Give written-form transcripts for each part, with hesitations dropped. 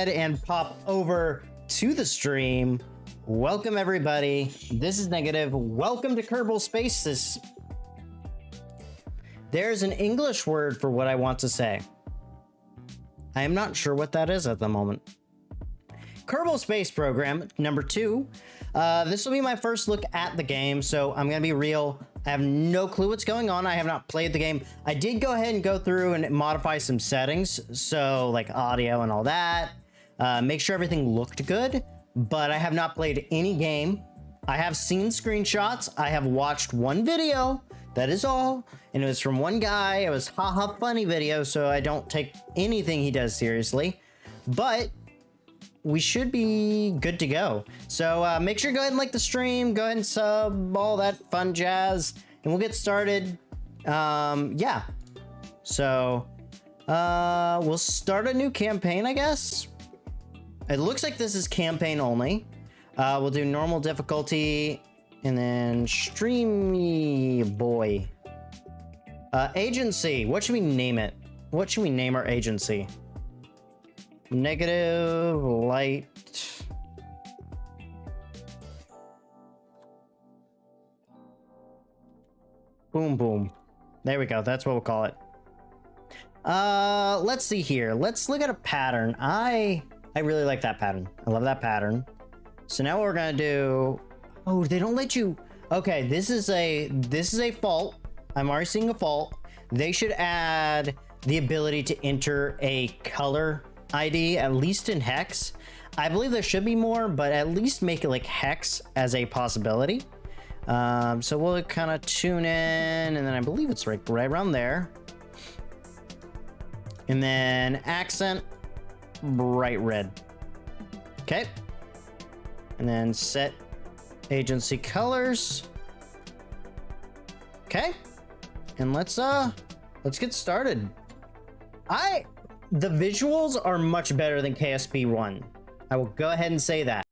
ahead and pop over to the stream. Welcome everybody. This is Negative. Welcome to Kerbal Space. There's an English word for what I want to say. I am not sure what that is at the moment. Kerbal Space Program number 2. This will be my first look at the game, so I'm gonna be real. I have no clue what's going on. I have not played the game. I did go ahead and go through and modify some settings, so like audio and all that. Make sure everything looked good, but I have not played any game. I have seen screenshots. I have watched one video. That is all. And it was from one guy. It was haha funny video, so I don't take anything he does seriously. But we should be good to go. So make sure to go ahead and like the stream, go ahead and sub, all that fun jazz, and we'll get started. Yeah. So we'll start a new campaign, I guess. It looks like this is campaign only. We'll do normal difficulty and then streamy boy. Agency, what should we name it? What should we name our agency? Negative light. Boom, boom. There we go. That's what we'll call it. Let's see here. Let's look at a pattern. I really like that pattern. I love that pattern. So now what we're gonna do. Oh, they don't let you. Okay, this is a fault. I'm already seeing a fault. They should add the ability to enter a color ID, at least in hex. I believe there should be more, but at least make it like hex as a possibility. So we'll kind of tune in, and then I believe it's right around there. And then accent, bright red. Okay. And then set agency colors. Okay. And let's get started. The visuals are much better than KSP1. I will go ahead and say that.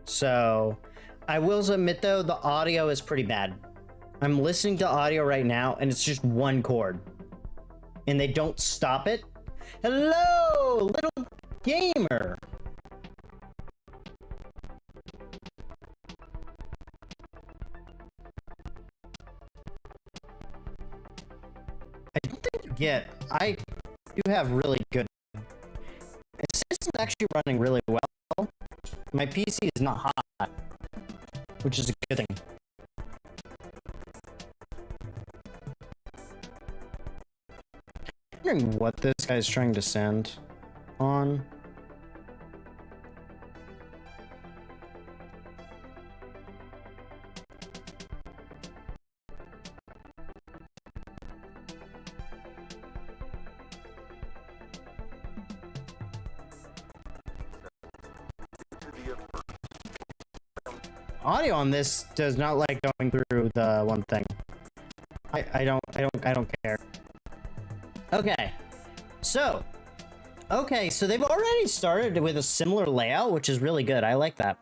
So, I will admit though, the audio is pretty bad. I'm listening to audio right now and it's just one chord. And they don't stop it. Hello, little gamer. I don't think you get, I do have really good. This is actually running really well. My PC is not hot, which is a good thing. I'm wondering what this guy's trying to send on. Audio on this does not like going through the one thing. I don't care. Okay. So they've already started with a similar layout, which is really good. I like that.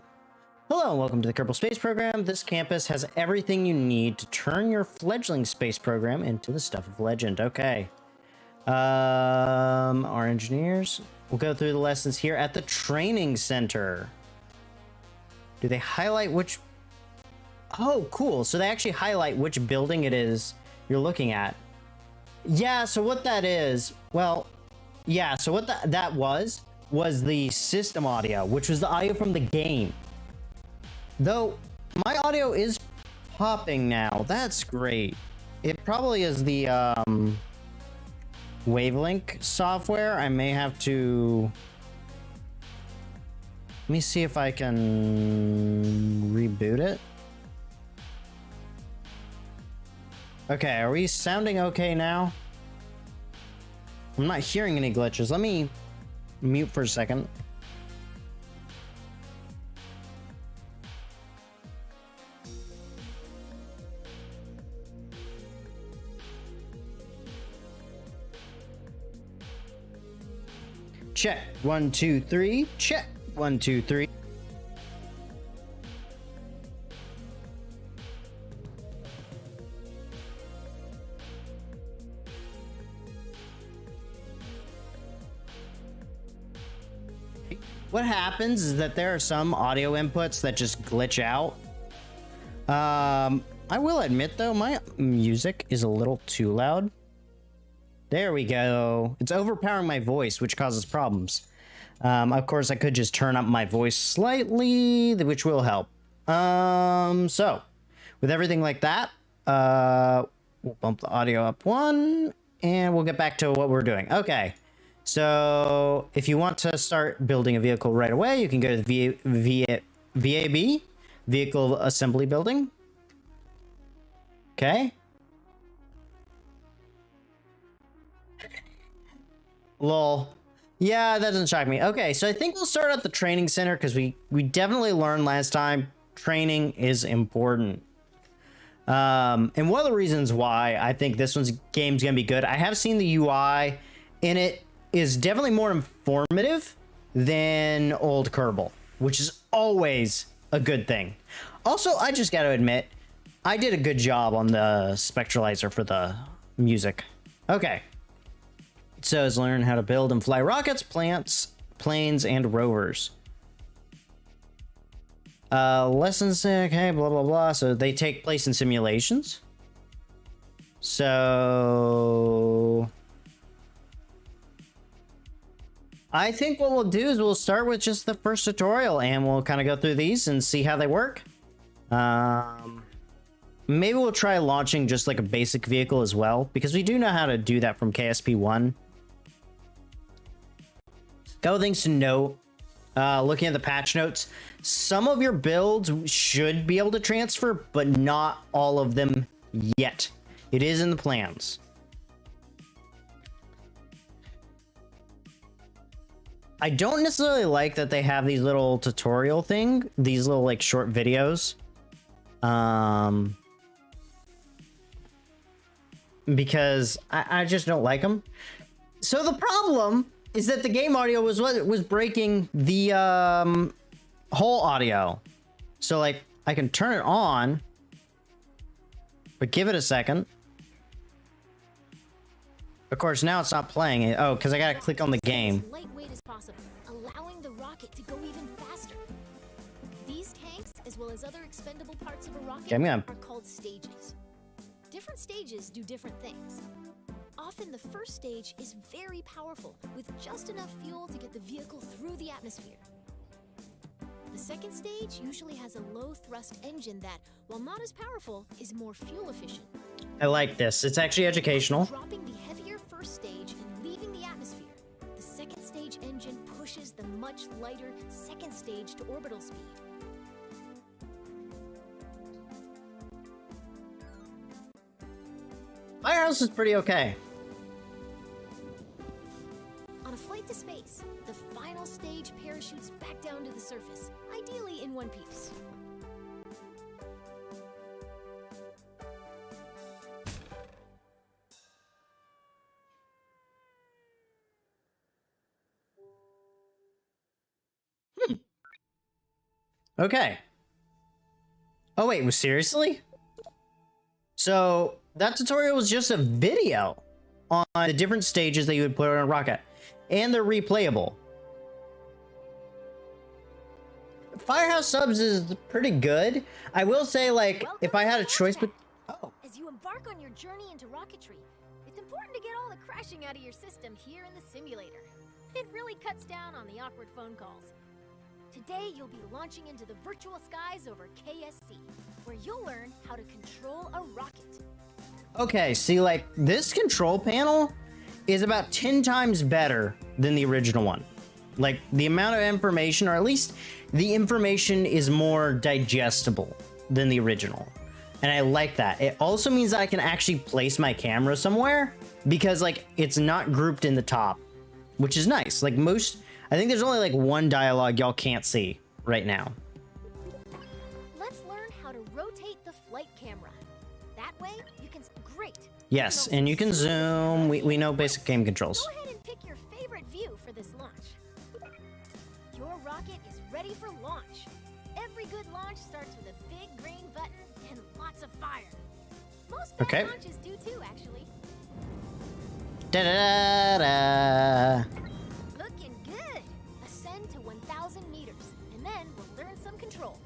Hello and welcome to the Kerbal Space Program. This campus has everything you need to turn your fledgling space program into the stuff of legend. Okay. Our engineers will go through the lessons here at the training center. Do they highlight which? Oh, cool. So they actually highlight which building it is you're looking at. Yeah, so what that is, well, yeah, so what that was the system audio, which was the audio from the game. Though, my audio is popping now. That's great. It probably is the Wavelink software. I may have to... Let me see if I can reboot it. Okay, are we sounding okay now? I'm not hearing any glitches. Let me mute for a second. Check. 1, 2, 3. Check. 1, 2, 3. what happens is that there are some audio inputs that just glitch out. I will admit though, my music is a little too loud. There we go. It's overpowering my voice, which causes problems. Of course, I could just turn up my voice slightly, which will help. So, with everything like that, we'll bump the audio up one, and we'll get back to what we're doing. Okay, so if you want to start building a vehicle right away, you can go to the VAB, Vehicle Assembly Building. Okay. Lol. Yeah, that doesn't shock me. Okay, so I think we'll start at the training center because we definitely learned last time training is important. And one of the reasons why I think this game's gonna be good, I have seen the UI in it is definitely more informative than old Kerbal, which is always a good thing. Also, I just gotta admit, I did a good job on the spectralizer for the music. Okay. It says learn how to build and fly rockets, plants, planes, and rovers. Lessons, okay, blah, blah, blah. So they take place in simulations. So I think what we'll do is we'll start with just the first tutorial and we'll kind of go through these and see how they work. Maybe we'll try launching just like a basic vehicle as well, because we do know how to do that from KSP1. Couple things to note, looking at the patch notes, some of your builds should be able to transfer, but not all of them yet. It is in the plans. I don't necessarily like that they have these little tutorial thing, these little like short videos. Because I just don't like them. So the problem is that the game audio was what was breaking the whole audio. So like I can turn it on, but give it a second. Of course, now it's not playing it. Oh, because I gotta click on the game. Lightweight as possible, allowing the rocket to go even faster. These tanks, as well as other expendable parts of a rocket, are called stages. Different stages do different things. Often the first stage is very powerful, with just enough fuel to get the vehicle through the atmosphere. The second stage usually has a low-thrust engine that, while not as powerful, is more fuel efficient. I like this. It's actually educational. Dropping the heavier first stage and leaving the atmosphere, the second stage engine pushes the much lighter second stage to orbital speed. Firehouse is pretty okay. On a flight to space, the final stage parachutes back down to the surface, ideally in one piece. Okay. Oh wait, seriously? So that tutorial was just a video on the different stages that you would put on a rocket, and they're replayable. Firehouse subs is pretty good. I will say, like, if I had a choice, but as you embark on your journey into rocketry, it's important to get all the crashing out of your system here in the simulator. It really cuts down on the awkward phone calls. Today, you'll be launching into the virtual skies over KSC, where you'll learn how to control a rocket. Okay, see, like, this control panel is about 10 times better than the original one. Like, the amount of information, or at least the information is more digestible than the original. And I like that. It also means that I can actually place my camera somewhere, because, like, it's not grouped in the top, which is nice. Like, I think there's only like one dialogue y'all can't see right now. Let's learn how to rotate the flight camera. That way, you can great. Yes, and you can zoom. We know basic game controls. Go ahead and pick your favorite view for this launch. Your rocket is ready for launch. Every good launch starts with a big green button and lots of fire. Most bad launches do too, actually. Da da da da. Looking good. Ascend ascend to 1,000 meters, and then we'll learn some controls.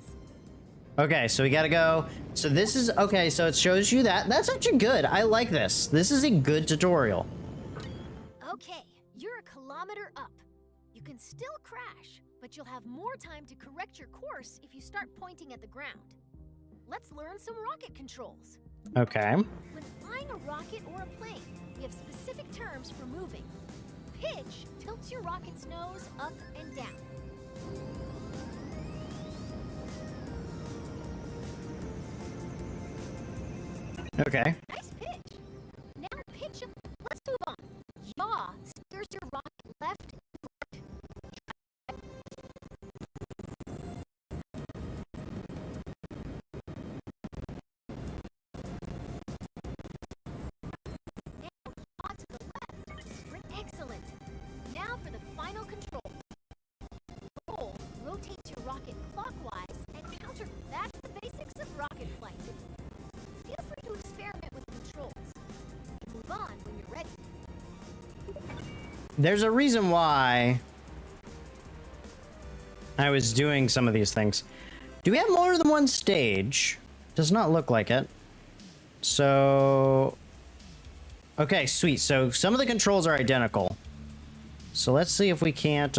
Okay, so we gotta go. So this is, okay, so it shows you that. That's actually good. I like this. This is a good tutorial. Okay, you're a kilometer up. You can still crash, but you'll have more time to correct your course if you start pointing at the ground. Let's learn some rocket controls. Okay. When flying a rocket or a plane, we have specific terms for moving. Pitch tilts your rocket's nose up and down. Okay. Nice pitch. Now pitch up. Let's move on. Yaw steers your rocket left and right. Now yaw to the left. Sprint. Excellent. Now for the final control. Roll rotates your rocket clockwise and counter. That's the basics of rocket flight. Feel free to experiment with controls. Move on when you're ready. There's a reason why I was doing some of these things. Do we have more than one stage? Does not look like it. So, okay, sweet. So some of the controls are identical. So let's see if we can't,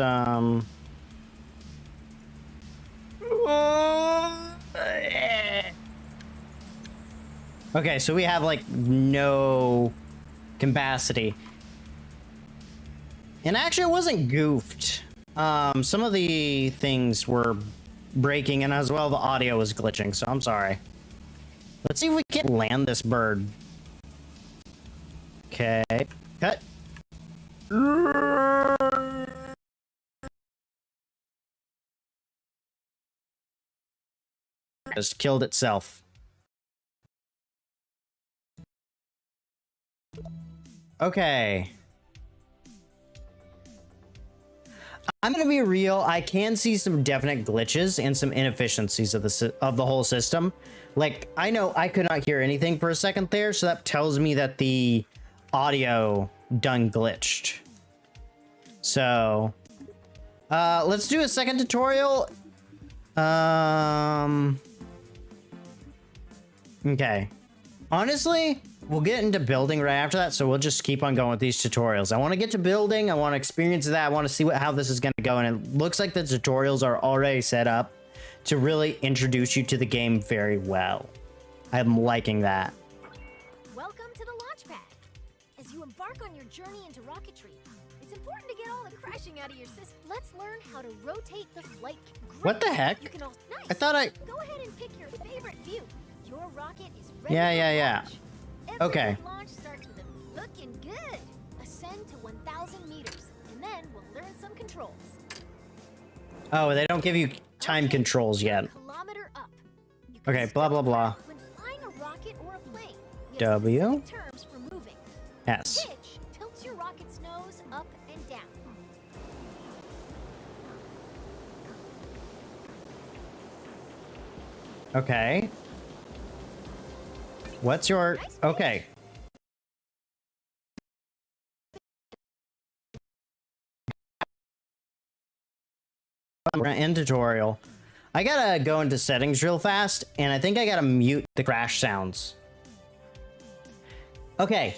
okay, so we have like no capacity. And actually it wasn't goofed. Some of the things were breaking and as well the audio was glitching, so I'm sorry. Let's see if we can land this bird. Okay, cut. Just killed itself. Okay. I'm gonna be real. I can see some definite glitches and some inefficiencies of the whole system. Like, I know I could not hear anything for a second there, so that tells me that the audio done glitched. So, let's do a second tutorial. Okay. Honestly, we'll get into building right after that, so we'll just keep on going with these tutorials. I want to get to building. I want to experience that. I want to see how this is going to go, and it looks like the tutorials are already set up to really introduce you to the game very well. I'm liking that. Welcome to the launch pad. As you embark on your journey into rocketry, it's important to get all the crashing out of your system. Let's learn how to rotate the flight. What the heck? You can also, nice. I thought I... Go ahead and pick your favorite view. Your rocket is ready Yeah. for launch. Okay. Every launch starts with a looking good. Ascend to 1,000 meters, and then we'll learn some controls. Oh, they don't give you time controls yet. Kilometer up. You can Okay, blah, blah, blah. when flying a rocket or a plane, we have W. specific terms for moving. S. Pitch tilts your rocket's nose up and down. Okay. What's your... Okay. We're gonna end tutorial. I gotta go into settings real fast, and I think I gotta mute the crash sounds. Okay.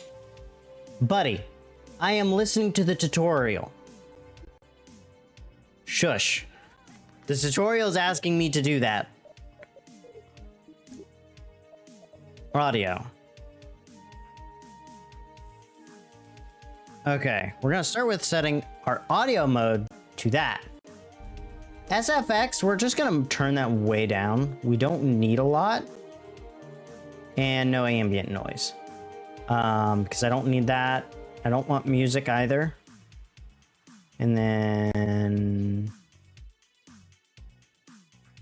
Buddy, I am listening to the tutorial. Shush. The tutorial is asking me to do that. Audio. Okay, we're gonna start with setting our audio mode to that. SFX, we're just gonna turn that way down. We don't need a lot. And no ambient noise. Because I don't need that. I don't want music either. And then...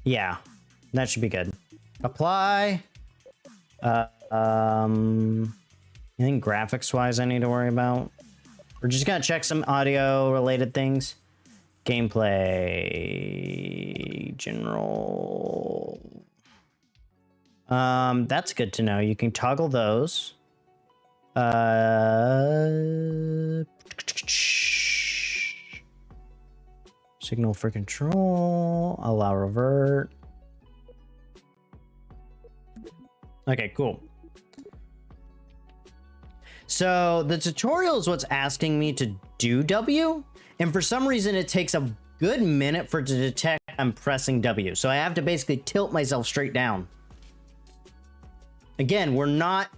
yeah, that should be good. Apply. Anything graphics-wise I need to worry about? We're just gonna check some audio-related things. Gameplay... general... that's good to know. You can toggle those. Signal for control. Allow revert. Okay, cool. So the tutorial is what's asking me to do W, and for some reason it takes a good minute for it to detect I'm pressing W. So I have to basically tilt myself straight down. Again, we're not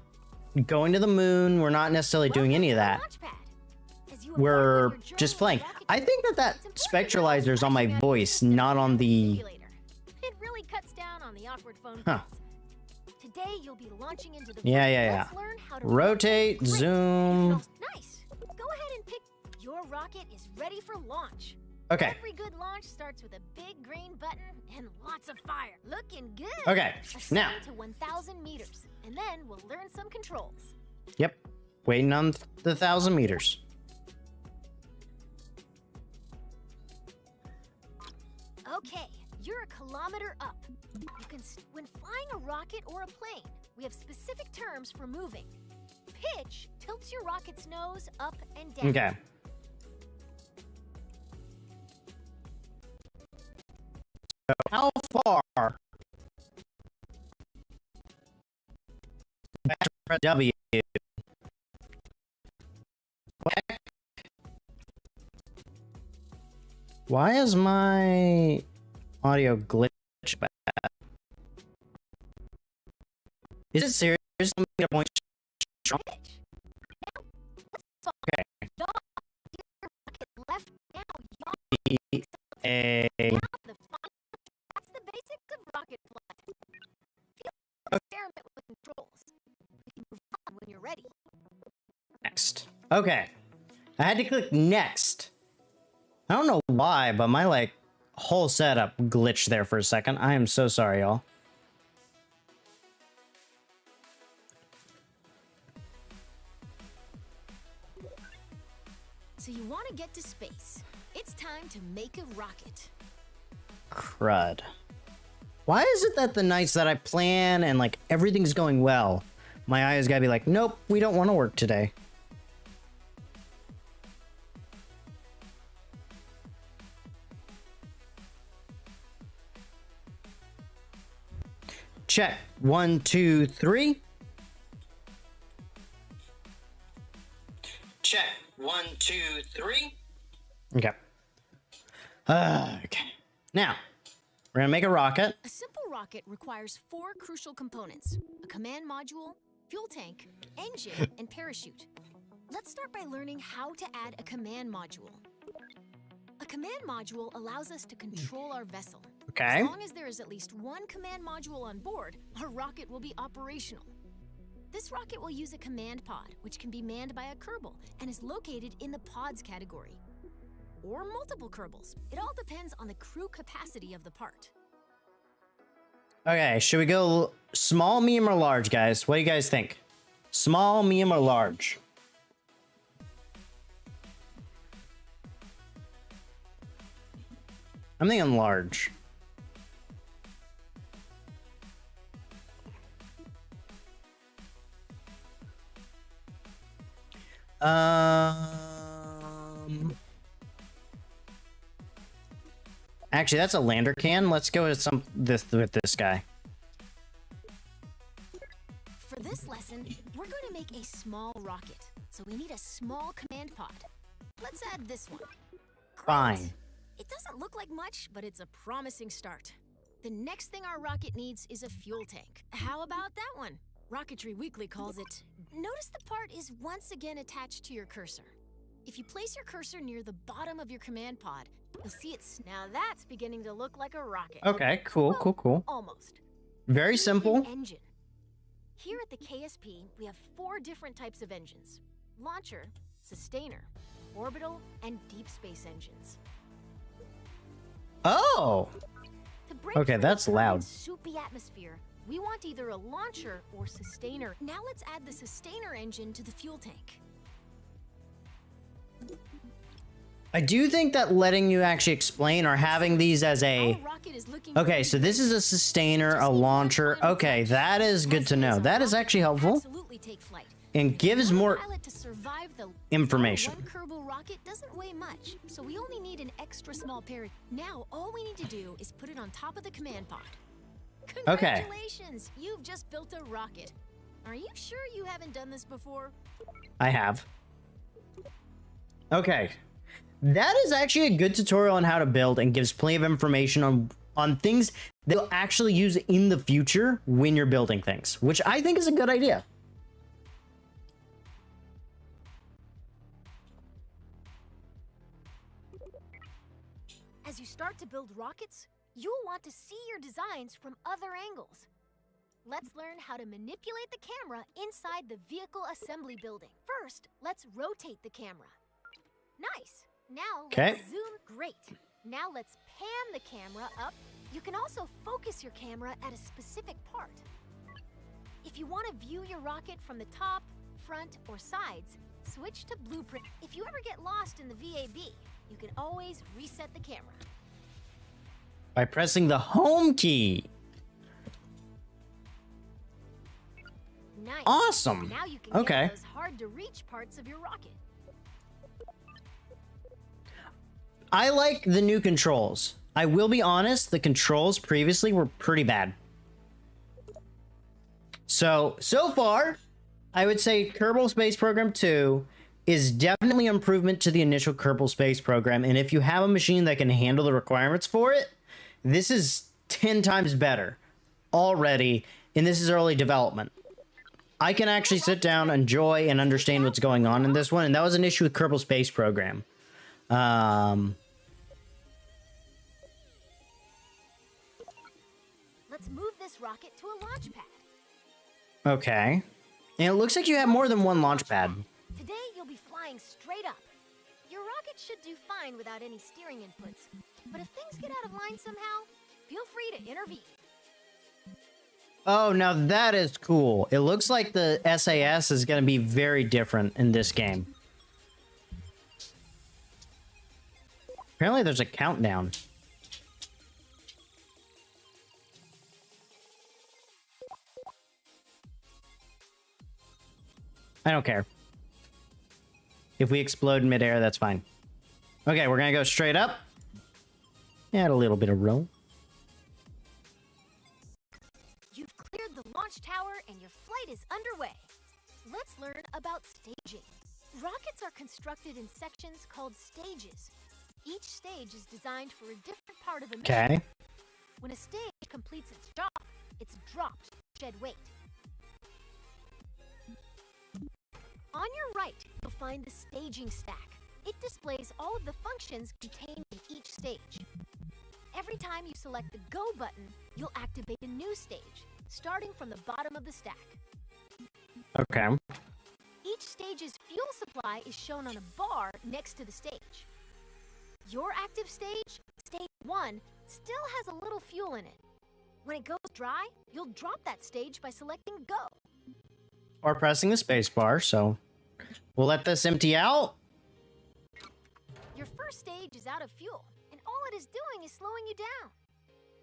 going to the moon. We're not necessarily doing any of that. We're just playing. I think that spectralizer is on my voice, not on the... It really cuts down on the awkward phone Huh. calls. Today you'll be launching into the Yeah. Let's learn how to Rotate, Great. zoom. Nice. Go ahead and pick. Your rocket is ready for launch. Okay. Every good launch starts with a big green button and lots of fire. Looking good. Okay. Now. Ascend to 1,000 meters, and then we'll learn some controls. Yep. Waiting on the 1,000 meters. Okay, you're a kilometer up. You can, when flying a rocket or a plane, we have specific terms for moving. Pitch tilts your rocket's nose up and down. Okay. So how far? Back to press W. Why is my audio glitch bad? Is it serious? Let me point. Pitch. Now, Okay. yaw. Your rocket left now. Yaw. A. Now the final. That's the basics of rocket flight. Feel experiment with controls. We can move on when you're ready. Next. Okay. I had to click next. I don't know why, but my whole setup glitched there for a second. I am so sorry, y'all. So you want to get to space. It's time to make a rocket. Crud. Why is it that the nights that I plan and everything's going well, my eyes gotta be like, nope, we don't want to work today. Check. 1, 2, 3. Check. 1, 2, 3. Okay. Okay. Now, we're gonna make a rocket. A simple rocket requires 4 crucial components: a command module, fuel tank, engine, and parachute. Let's start by learning how to add a command module. A command module allows us to control our vessel. Okay. As long as there is at least one command module on board, our rocket will be operational. This rocket will use a command pod, which can be manned by a Kerbal and is located in the pods category. Or multiple Kerbals. It all depends on the crew capacity of the part. Okay, should we go small, medium, or large, guys? What do you guys think? Small, medium, or large? I'm thinking large. Actually, that's a lander can. Let's go with with this guy. For this lesson, we're going to make a small rocket. So we need a small command pod. Let's add this one. Great. Fine. It doesn't look like much, but it's a promising start. The next thing our rocket needs is a fuel tank. How about that one? Rocketry Weekly calls it. Notice the part is once again attached to your cursor. If you place your cursor near the bottom of your command pod, you'll see it's now that's beginning to look like a rocket. Okay, cool, Well, cool. Almost. Very simple. An engine. Here at the KSP, we have 4 different types of engines: launcher, sustainer, orbital, and deep space engines. Oh! To break Okay, free that's from loud. the soupy atmosphere, we want either a launcher or sustainer. Now let's add the sustainer engine to the fuel tank. I do think that letting you actually explain or having these as a... Our rocket is looking Okay, so this is a sustainer, a launcher. Okay, that is good to know. That is actually helpful. Absolutely take flight. and gives more to survive the information. One Kerbal rocket doesn't weigh much, so we only need an extra small pair. Now all we need to do is put it on top of the command pod. Congratulations! You've just built a rocket. Are you sure you haven't done this before? I have. Okay. That is actually a good tutorial on how to build and gives plenty of information on things that you'll actually use in the future when you're building things, which I think is a good idea. As you start to build rockets, you'll want to see your designs from other angles. Let's learn how to manipulate the camera inside the vehicle assembly building. First, let's rotate the camera. Nice. Now let's zoom. Great. Now let's pan the camera up. You can also focus your camera at a specific part. If you want to view your rocket from the top, front, or sides, switch to blueprint. If you ever get lost in the VAB, you can always reset the camera by pressing the home key. Nice. Awesome. Now you can get those hard to reach parts of your rocket. I like the new controls. I will be honest, the controls previously were pretty bad. So far, I would say Kerbal Space Program 2 is definitely an improvement to the initial Kerbal Space Program, and if you have a machine that can handle the requirements for it, this is 10 times better already, and this is early development. I can actually sit down, enjoy, and understand what's going on in this one, and that was an issue with Kerbal Space Program. Let's move this rocket to a launch pad. Okay. And it looks like you have more than one launch pad. Today you'll be flying straight up. Your rocket should do fine without any steering inputs. But if things get out of line somehow, feel free to intervene. Oh, now that is cool. It looks like the SAS is going to be very different in this game. Apparently there's a countdown. I don't care. If we explode midair, that's fine. Okay, we're gonna go straight up. Add a little bit of roll. You've cleared the launch tower and your flight is underway. Let's learn about staging. Rockets are constructed in sections called stages. Each stage is designed for a different part of a mission. Okay. When a stage completes its job, it's dropped to shed weight. On your right, you'll find the staging stack. It displays all of the functions contained in each stage. Every time you select the Go button, you'll activate a new stage, starting from the bottom of the stack. Okay. Each stage's fuel supply is shown on a bar next to the stage. Your active stage, Stage 1, still has a little fuel in it. When it goes dry, you'll drop that stage by selecting Go. Or pressing the space bar, so we'll let this empty out. Your first stage is out of fuel, and all it is doing is slowing you down.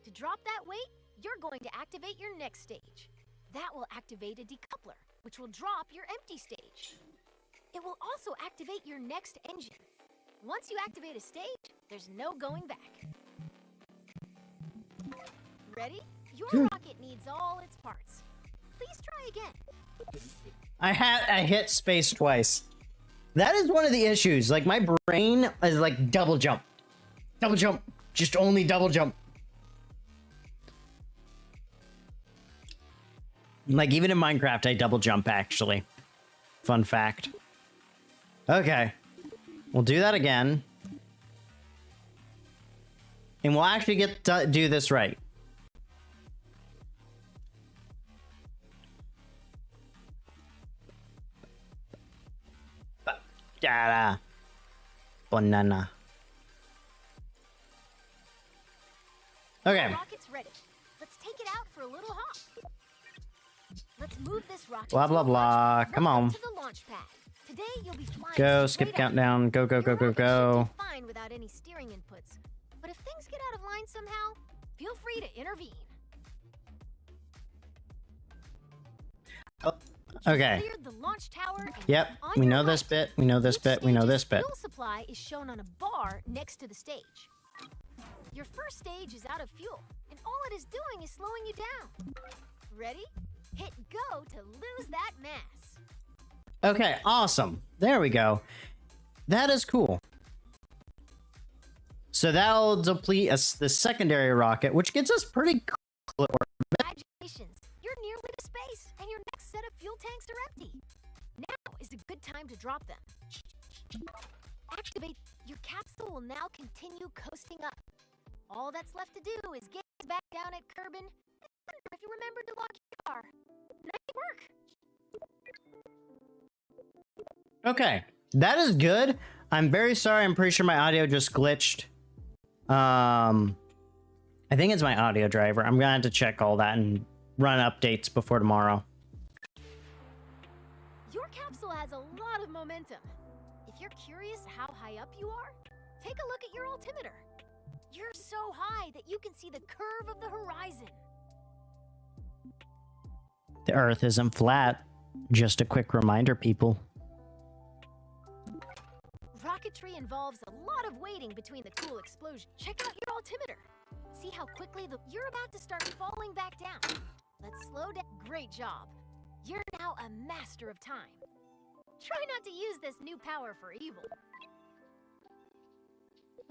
To drop that weight, you're going to activate your next stage. That will activate a decoupler, which will drop your empty stage. It will also activate your next engine. Once you activate a stage, there's no going back. Ready? Your rocket needs all its parts. Please try again. I hit space twice. That is one of the issues. Like, my brain is like double jump. Double jump. Just only double jump. Like, even in Minecraft, I double jump, actually. Fun fact. Okay. We'll do that again. And we'll actually get to do this right. Banana. Okay. Rocket's ready. Let's take it out for a little hop. Let's move this rocket. Blah blah blah. Come on. To the launch pad. Today you'll be flying Go. straight Skip up. countdown. Go go go go go. Fine without any steering inputs. But if things get out of line somehow, feel free to intervene. Okay. Cleared the launch tower and Yep. on We your know this right, bit. We know this each bit. We know stage's this bit. fuel supply is shown on a bar next to the stage. Your first stage is out of fuel, and all it is doing is slowing you down. Ready? Hit go to lose that mass. Okay, awesome. There we go. That is cool. So that'll deplete us the secondary rocket, which gets us pretty cool. Congratulations, you're nearly to space, and your next set of fuel tanks are empty. Now is a good time to drop them. Activate. Your capsule will now continue coasting up. All that's left to do is gaze back down at Kerbin and wonder if you remembered to lock your car. Nice work. Okay, that is good. I'm very sorry. I'm pretty sure my audio just glitched. I think it's my audio driver. I'm gonna have to check all that and run updates before tomorrow. Your capsule has a lot of momentum. If you're curious how high up you are, take a look at your altimeter. You're so high that you can see the curve of the horizon. The Earth isn't flat. Just a quick reminder, people. Rocketry involves a lot of waiting between the cool explosions. Check out your altimeter. See how quickly you're about to start falling back down. Let's slow down. Great job. You're now a master of time. Try not to use this new power for evil.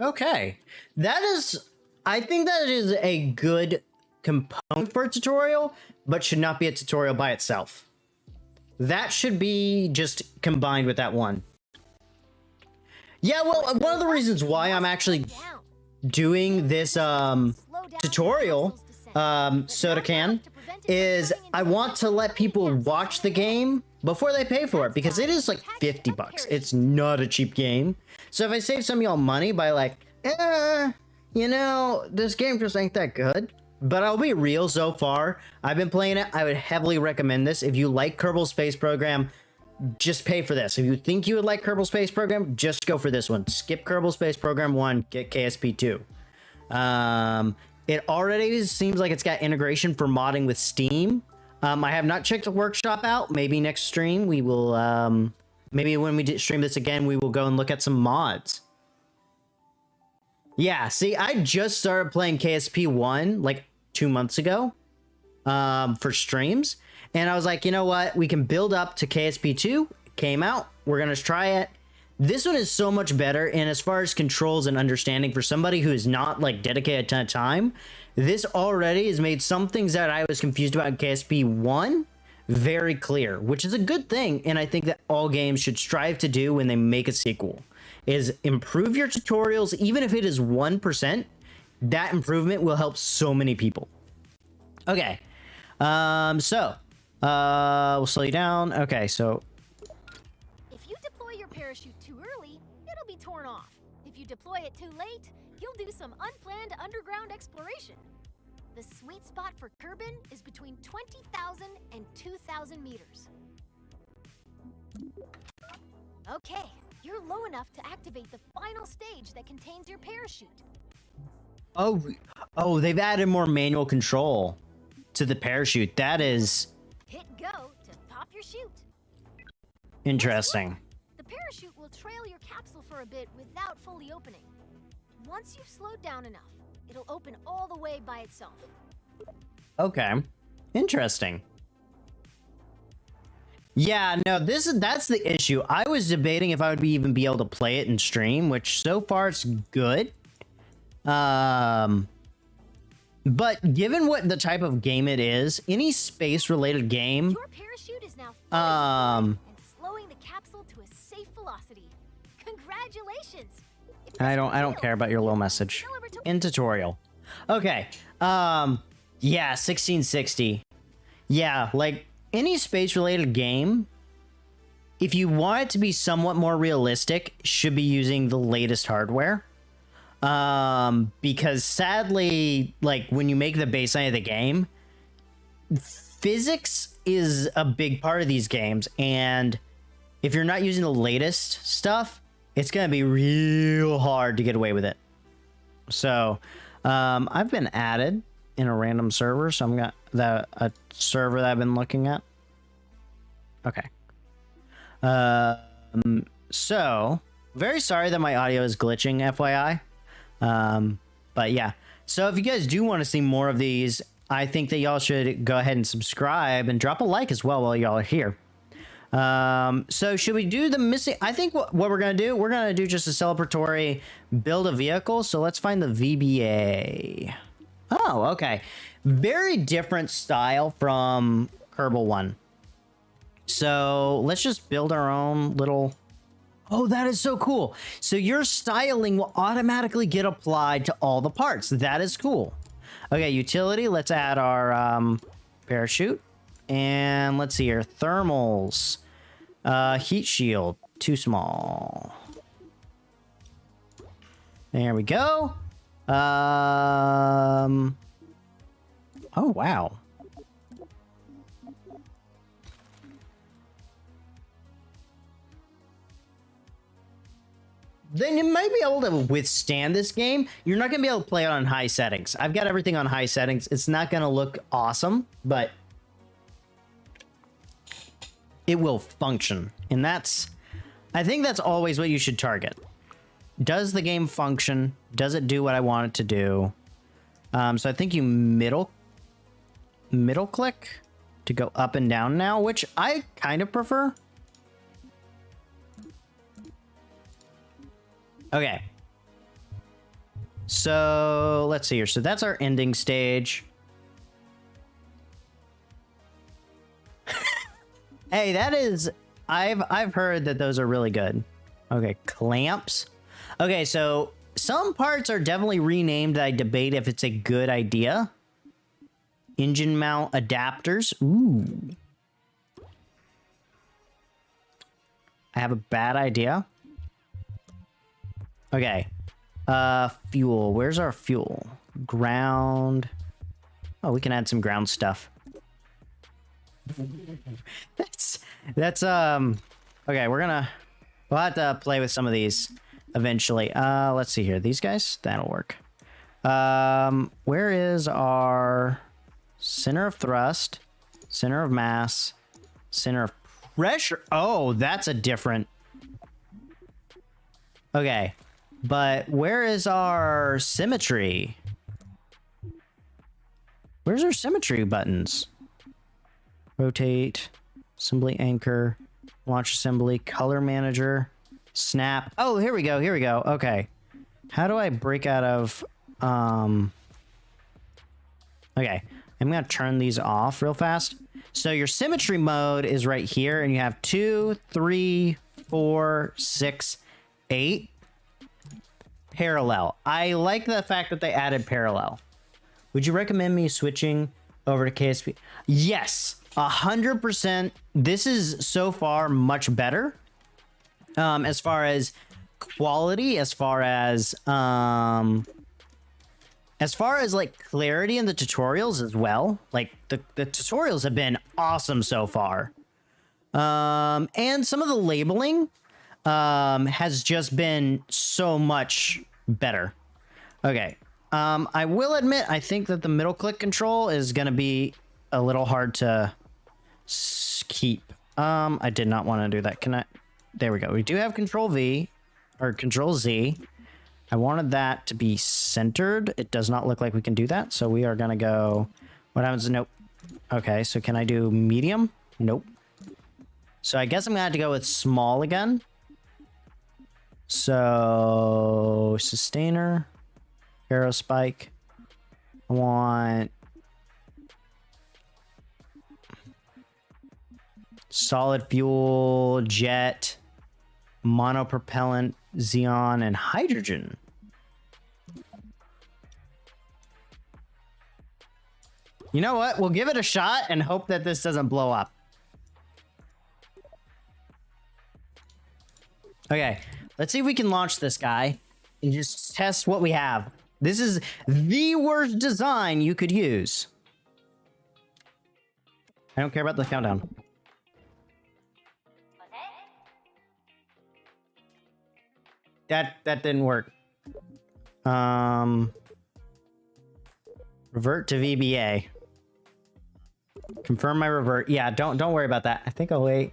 Okay, that is, I think that is a good component for a tutorial, but should not be a tutorial by itself. That should be just combined with that one. Yeah, well, one of the reasons why I'm actually doing this tutorial, Soda Can, is I want to let people watch the game before they pay for it, because it is like 50 bucks. It's not a cheap game. So if I save some of y'all money by like, you know, this game just ain't that good. But I'll be real, so far, I've been playing it. I would heavily recommend this. If you like Kerbal Space Program, just pay for this. If you think you would like Kerbal Space Program, just go for this one. Skip Kerbal Space Program 1, get KSP 2. It already seems like it's got integration for modding with Steam. I have not checked the workshop out. Maybe next stream we will, maybe when we stream this again, we will go and look at some mods. Yeah, see, I just started playing KSP 1 like 2 months ago for streams. And I was like, you know what? We can build up to KSP 2. Came out. We're going to try it. This one is so much better. And as far as controls and understanding for somebody who is not like dedicated a ton of time, this already has made some things that I was confused about in KSP 1 very clear, which is a good thing. And I think that all games should strive to do when they make a sequel is improve your tutorials. Even if it is 1%, that improvement will help so many people. Okay. We'll slow you down. Okay, so if you deploy your parachute too early, it'll be torn off. If you deploy it too late, you'll do some unplanned underground exploration. The sweet spot for Kerbin is between 20,000 and 2,000 meters. Okay, you're low enough to activate the final stage that contains your parachute. Oh, they've added more manual control to the parachute. That is hit go to pop your chute. Interesting. The parachute will trail your capsule for a bit without fully opening. Once you've slowed down enough, it'll open all the way by itself. Okay. Interesting. Yeah, no, that's the issue. I was debating if I would even be able to play it in stream, which so far it's good. But given what the type of game it is, any space-related game, your parachute is now and slowing the capsule to a safe velocity. Congratulations! I don't care about your little message. In tutorial. Okay. Yeah, 1660. Yeah, like any space-related game, if you want it to be somewhat more realistic, should be using the latest hardware. Because sadly, like when you make the baseline of the game, physics is a big part of these games, and if you're not using the latest stuff, it's gonna be real hard to get away with it. So I've been added in a random server, so I'm got a server that I've been looking at. Okay. So very sorry that my audio is glitching, FYI. But yeah. So if you guys do want to see more of these, I think that y'all should go ahead and subscribe and drop a like as well while y'all are here. So should we do the missing? I think what we're going to do, we're going to do just a celebratory build a vehicle. So let's find the VBA. Oh, okay. Very different style from Kerbal 1. So let's just build our own little... Oh, that is so cool. So your styling will automatically get applied to all the parts. That is cool. Okay, utility. Let's add our parachute. And let's see here. Thermals. Heat shield. Too small. There we go. Oh, wow. Then you might be able to withstand this game. You're not going to be able to play it on high settings. I've got everything on high settings. It's not going to look awesome, but it will function. And I think that's always what you should target. Does the game function? Does it do what I want it to do? So I think you middle click to go up and down now, which I kind of prefer. Okay. So let's see here. So that's our ending stage. Hey, that is... I've heard that those are really good. Okay, clamps. Okay, so some parts are definitely renamed. I debate if it's a good idea. Engine mount adapters. Ooh. I have a bad idea. Okay. Fuel. Where's our fuel? Ground. Oh, we can add some ground stuff. That's okay, we'll have to play with some of these eventually. Let's see here. These guys, that'll work. Where is our center of thrust, center of mass, center of pressure? Oh, that's a different... Okay. But where is our symmetry? Where's our symmetry buttons? Rotate, assembly anchor, launch assembly, color manager, snap. Oh, here we go. Here we go. Okay. How do I break out of... Okay. I'm going to turn these off real fast. So your symmetry mode is right here, and you have 2, 3, 4, 6, 8. Parallel. I like the fact that they added parallel. Would you recommend me switching over to KSP? Yes, 100%. This is so far much better. As far as quality, as far as like clarity in the tutorials as well. Like the tutorials have been awesome so far. And some of the labeling has just been so much better. Okay. I will admit, I think that the middle click control is going to be a little hard to keep. I did not want to do that. Can I? There we go. We do have Control V or Control Z. I wanted that to be centered. It does not look like we can do that. So we are going to go, what happens? Nope. Okay. So can I do medium? Nope. So I guess I'm going to have to go with small again. So sustainer, arrow spike. I want solid fuel, jet, monopropellant, xenon, and hydrogen. You know what? We'll give it a shot and hope that this doesn't blow up. Okay. Let's see if we can launch this guy and just test what we have. This is the worst design you could use. I don't care about the countdown. That didn't work. Revert to VBA. Confirm my revert. Yeah, don't worry about that. I think I'll wait.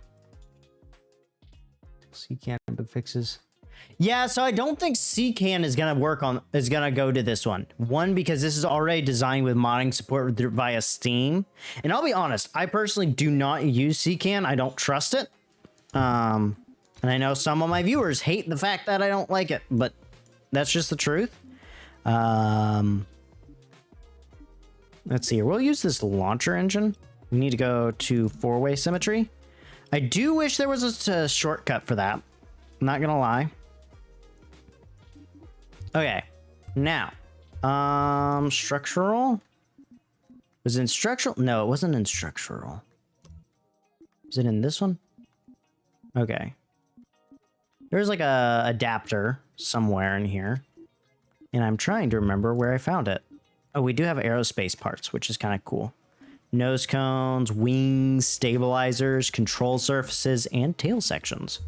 CCAN bug fixes. Yeah, so I don't think CCAN is gonna go to this one. One, because this is already designed with modding support via Steam. And I'll be honest, I personally do not use CCAN. I don't trust it. And I know some of my viewers hate the fact that I don't like it, but that's just the truth. Let's see here. We'll use this launcher engine. We need to go to 4-way symmetry. I do wish there was a shortcut for that. I'm not gonna lie. Okay, now, structural. Was it in structural? No, it wasn't in structural. Is it in this one? Okay. There's like a adapter somewhere in here, and I'm trying to remember where I found it. Oh, we do have aerospace parts, which is kind of cool. Nose cones, wings, stabilizers, control surfaces, and tail sections.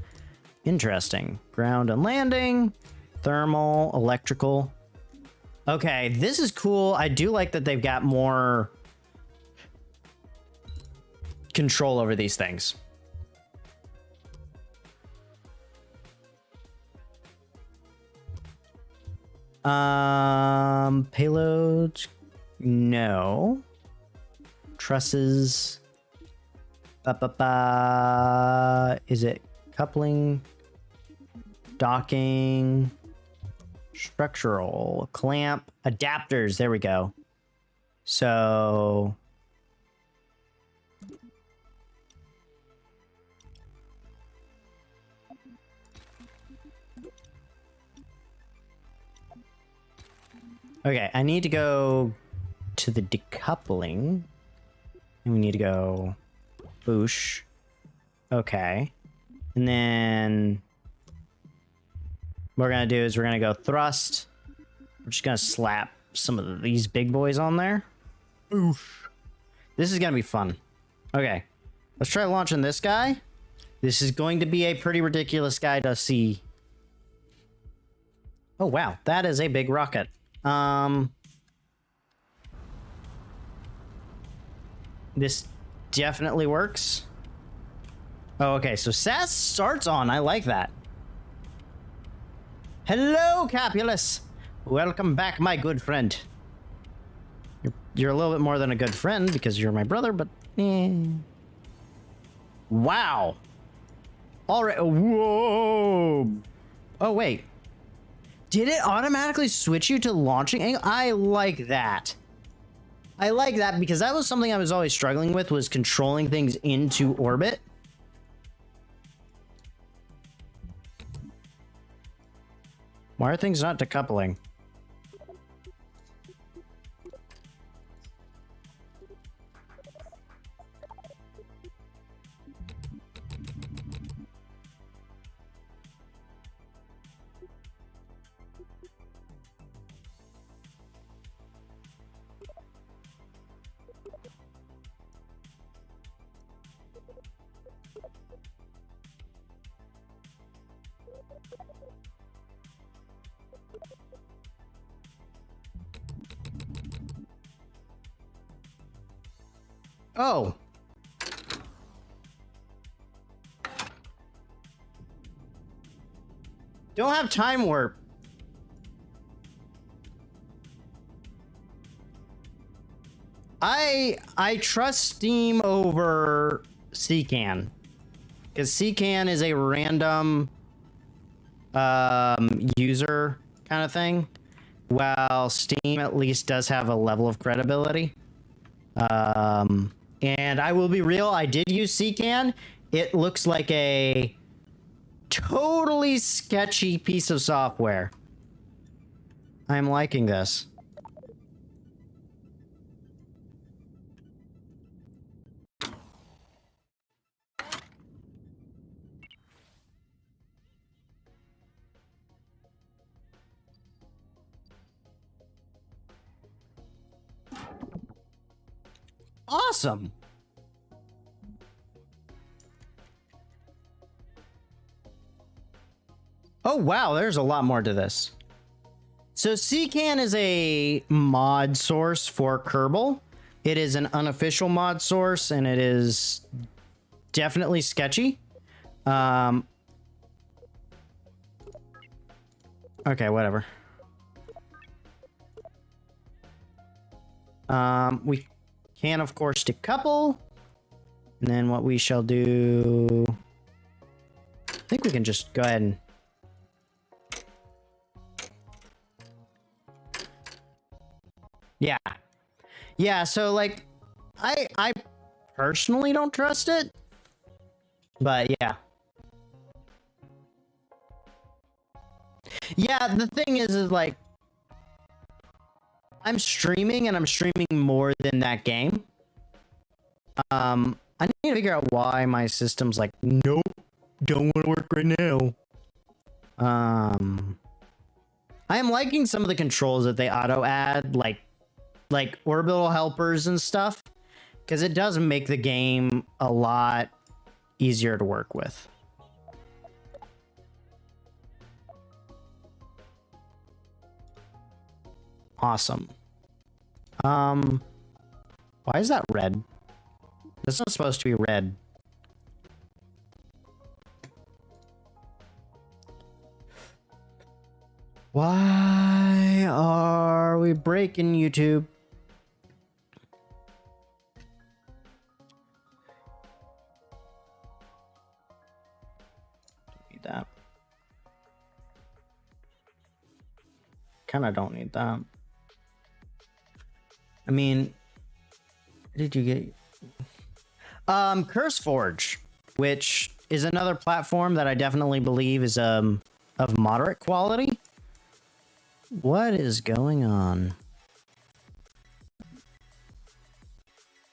Interesting. Ground and landing, thermal, electrical. Okay, this is cool. I do like that they've got more control over these things. Payloads, no. Trusses. Is it coupling? Docking. Structural. Clamp. Adapters. There we go. So... okay, I need to go to the decoupling. And we need to go boosh. Okay. And then what we're going to do is we're going to go thrust. We're just going to slap some of these big boys on there. Oof. This is going to be fun. Okay. Let's try launching this guy. This is going to be a pretty ridiculous guy to see. Oh, wow. That is a big rocket. This definitely works. Oh, okay. So SAS starts on. I like that. Hello, Capulus. Welcome back, my good friend. You're a little bit more than a good friend because you're my brother, but wow. All right. Whoa. Oh, wait. Did it automatically switch you to launching angle? I like that. I like that because that was something I was always struggling with, was controlling things into orbit. Why are things not decoupling? Oh. Don't have time warp. I trust Steam over CCAN. Because CCAN is a random user kind of thing. While Steam at least does have a level of credibility. And I will be real, I did use CCAN. It looks like a totally sketchy piece of software. I'm liking this. Awesome. Oh, wow. There's a lot more to this. So CCAN is a mod source for Kerbal. It is an unofficial mod source, and it is definitely sketchy. Okay, whatever. We can, of course, decouple. And then what we shall do... I think we can just go ahead and... Yeah. Yeah, so, like, I personally don't trust it. But, yeah. Yeah, the thing is like... I'm streaming, and I'm streaming more than that game. I need to figure out why my system's like, nope, don't want to work right now. I am liking some of the controls that they auto add, like orbital helpers and stuff, because it does make the game a lot easier to work with. Awesome. Why is that red? That's not supposed to be red. Why are we breaking YouTube? Don't need that. Kind of don't need that. I mean, did you get... CurseForge, which is another platform that I definitely believe is of moderate quality. What is going on?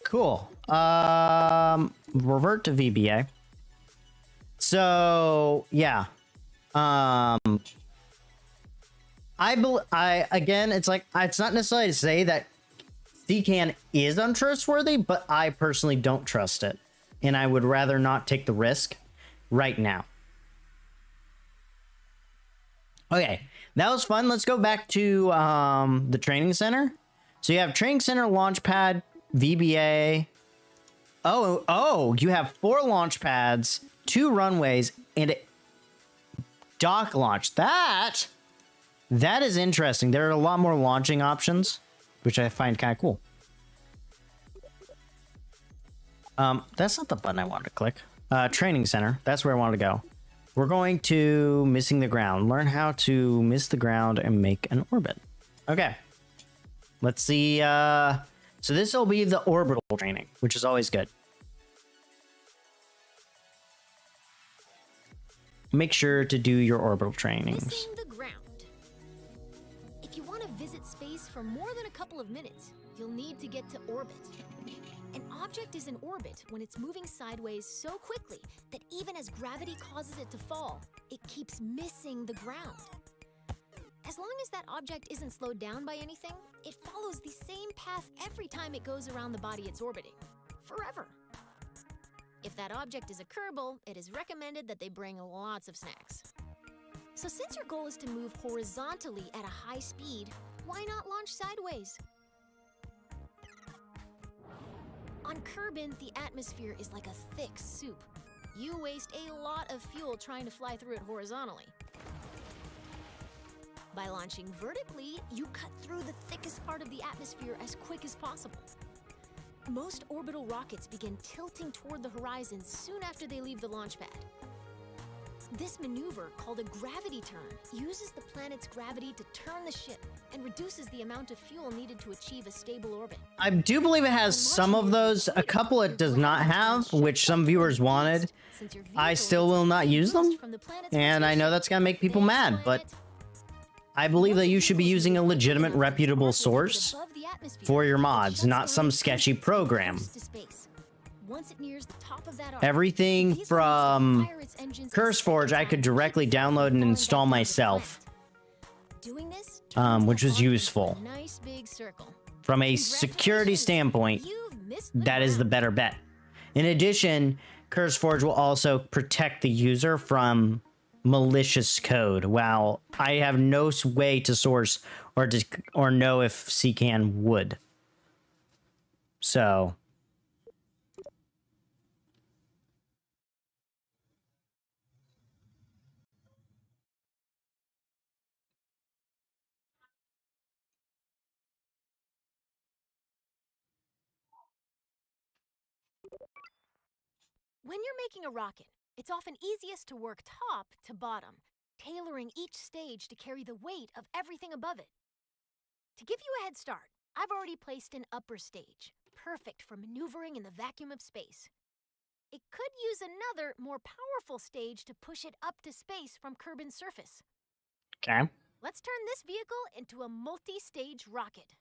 Cool. Revert to VBA. So yeah. Again, it's like, it's not necessarily to say that CCAN is untrustworthy, but I personally don't trust it, and I would rather not take the risk right now. Okay, that was fun. Let's go back to the training center. So you have training center, launchpad, VBA. Oh, you have 4 launch pads, 2 runways, and a dock launch. That is interesting. There are a lot more launching options, which I find kind of cool. That's not the button I wanted to click. Training center. That's where I wanted to go. We're going to missing the ground. Learn how to miss the ground and make an orbit. Okay. Let's see. So this will be the orbital training, which is always good. Make sure to do your orbital trainings. Missing the ground. If you want to visit space for more than a couple of minutes, you'll need to get to orbit. An object is in orbit when it's moving sideways so quickly that even as gravity causes it to fall, it keeps missing the ground. As long as that object isn't slowed down by anything, it follows the same path every time it goes around the body it's orbiting, forever. If that object is a Kerbal, it is recommended that they bring lots of snacks. So since your goal is to move horizontally at a high speed, why not launch sideways? On Kerbin, the atmosphere is like a thick soup. You waste a lot of fuel trying to fly through it horizontally. By launching vertically, you cut through the thickest part of the atmosphere as quick as possible. Most orbital rockets begin tilting toward the horizon soon after they leave the launch pad. This maneuver, called a gravity turn, uses the planet's gravity to turn the ship and reduces the amount of fuel needed to achieve a stable orbit. I do believe it has some of those. A couple it does not have, which some viewers wanted. I still will not use them, and I know that's gonna make people mad, but I believe that you should be using a legitimate, reputable source for your mods, not some sketchy program. Everything from CurseForge I could directly download and install myself, which was useful. From a security standpoint, that is the better bet. In addition, CurseForge will also protect the user from malicious code, while I have no way to source or know if CCAN would. So When you're making a rocket, it's often easiest to work top to bottom, tailoring each stage to carry the weight of everything above it. To give you a head start, I've already placed an upper stage, perfect for maneuvering in the vacuum of space. It could use another, more powerful stage to push it up to space from Kerbin's surface. okay. Let's turn this vehicle into a multi-stage rocket.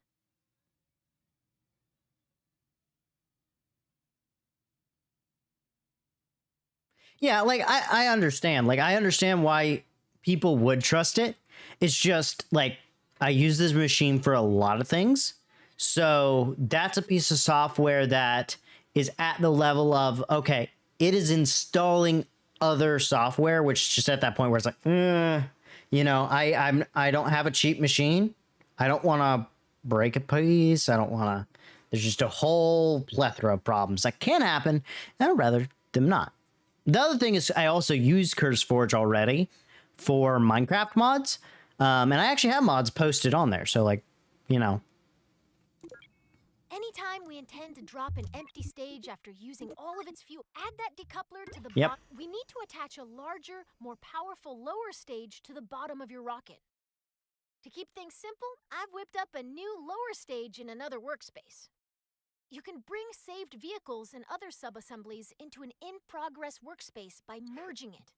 Yeah, like I understand. Like I understand why people would trust it. It's just like I use this machine for a lot of things. So that's a piece of software that is at the level of okay, it is installing other software, which just at that point where it's like, I don't have a cheap machine. I don't want to break a piece. I don't want to. There's just a whole plethora of problems that can happen, and I'd rather them not. The other thing is I also use CurseForge already for Minecraft mods. And I actually have mods posted on there. So like, Anytime we intend to drop an empty stage after using all of its fuel, add that decoupler to the Yep. bottom. We need to attach a larger, more powerful lower stage to the bottom of your rocket. To keep things simple, I've whipped up a new lower stage in another workspace. You can bring saved vehicles and other sub-assemblies into an in-progress workspace by merging it.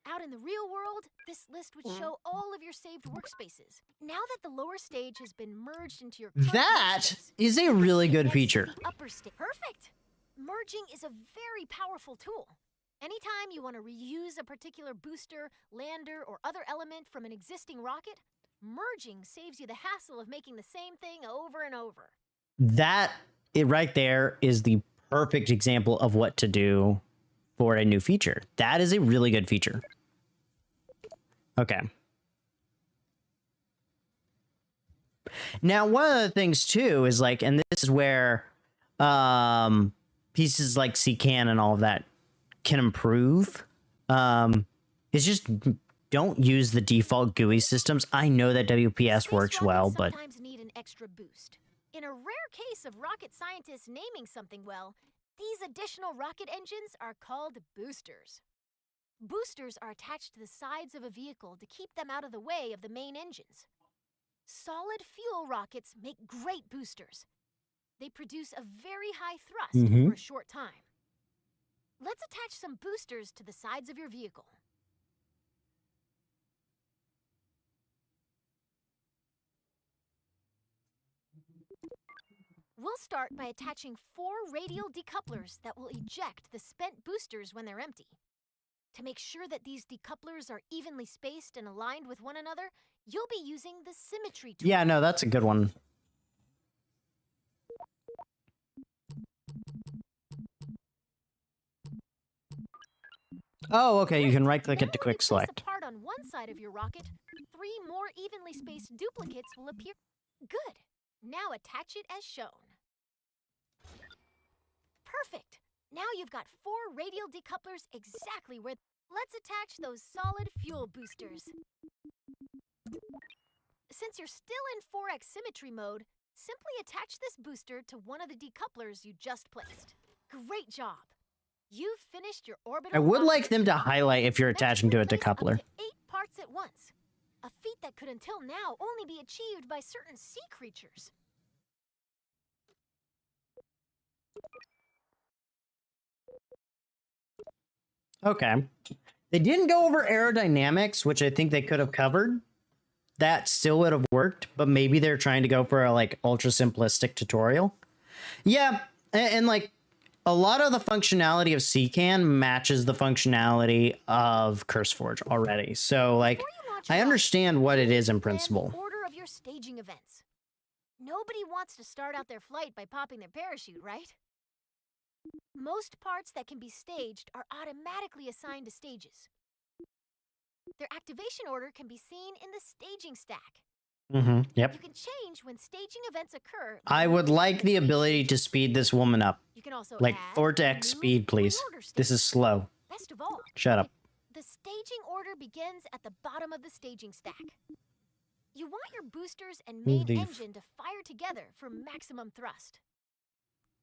Out in the real world, this list would show all of your saved workspaces. Now that the lower stage has been merged into your current that workspace, is a you can really see it good next to feature. the upper stage. Perfect! Merging is a very powerful tool. Anytime you want to reuse a particular booster, lander, or other element from an existing rocket, merging saves you the hassle of making the same thing over and over. That it right there is the perfect example of what to do for a new feature. That is a really good feature. Okay. Now, one of the things too is like, and this is where pieces like CCAN and all of that can improve. Is just don't use the default GUI systems. I know that WPS Space works rockets well, but sometimes need an extra boost. In a rare case of rocket scientists naming something well, these additional rocket engines are called boosters. Boosters are attached to the sides of a vehicle to keep them out of the way of the main engines. Solid fuel rockets make great boosters. They produce a very high thrust over a short time. Let's attach some boosters to the sides of your vehicle. We'll start by attaching 4 radial decouplers that will eject the spent boosters when they're empty. To make sure that these decouplers are evenly spaced and aligned with one another, you'll be using the symmetry tool. yeah, no, that's a good one. Oh, okay, you can right-click it to quick select. Place a part on one side of your rocket, 3 more evenly spaced duplicates will appear. Good. Now attach it as shown. Perfect. Now you've got 4 radial decouplers exactly where. Let's attach those solid fuel boosters. Since you're still in 4x symmetry mode, simply attach this booster to one of the decouplers you just placed. Great job. You've finished your orbital. I would rocket. like them to highlight if you're attaching to a Place up decoupler. to 8 parts at once. A feat that could until now only be achieved by certain sea creatures. Okay. They didn't go over aerodynamics, which I think they could have covered. That still would have worked, but maybe they're trying to go for a like ultra simplistic tutorial. Yeah, and like a lot of the functionality of CCAN matches the functionality of CurseForge already. So like I understand what it is in principle. Order of your staging events. Nobody wants to start out their flight by popping their parachute, right? Most parts that can be staged are automatically assigned to stages. Their activation order can be seen in the staging stack. Yep. You can change when staging events occur. I would like the ability to speed this woman up. You can also Like add, 4x speed, please. This is slow. Best of all, Shut up. the staging order begins at the bottom of the staging stack. You want your boosters and main engine to fire together for maximum thrust.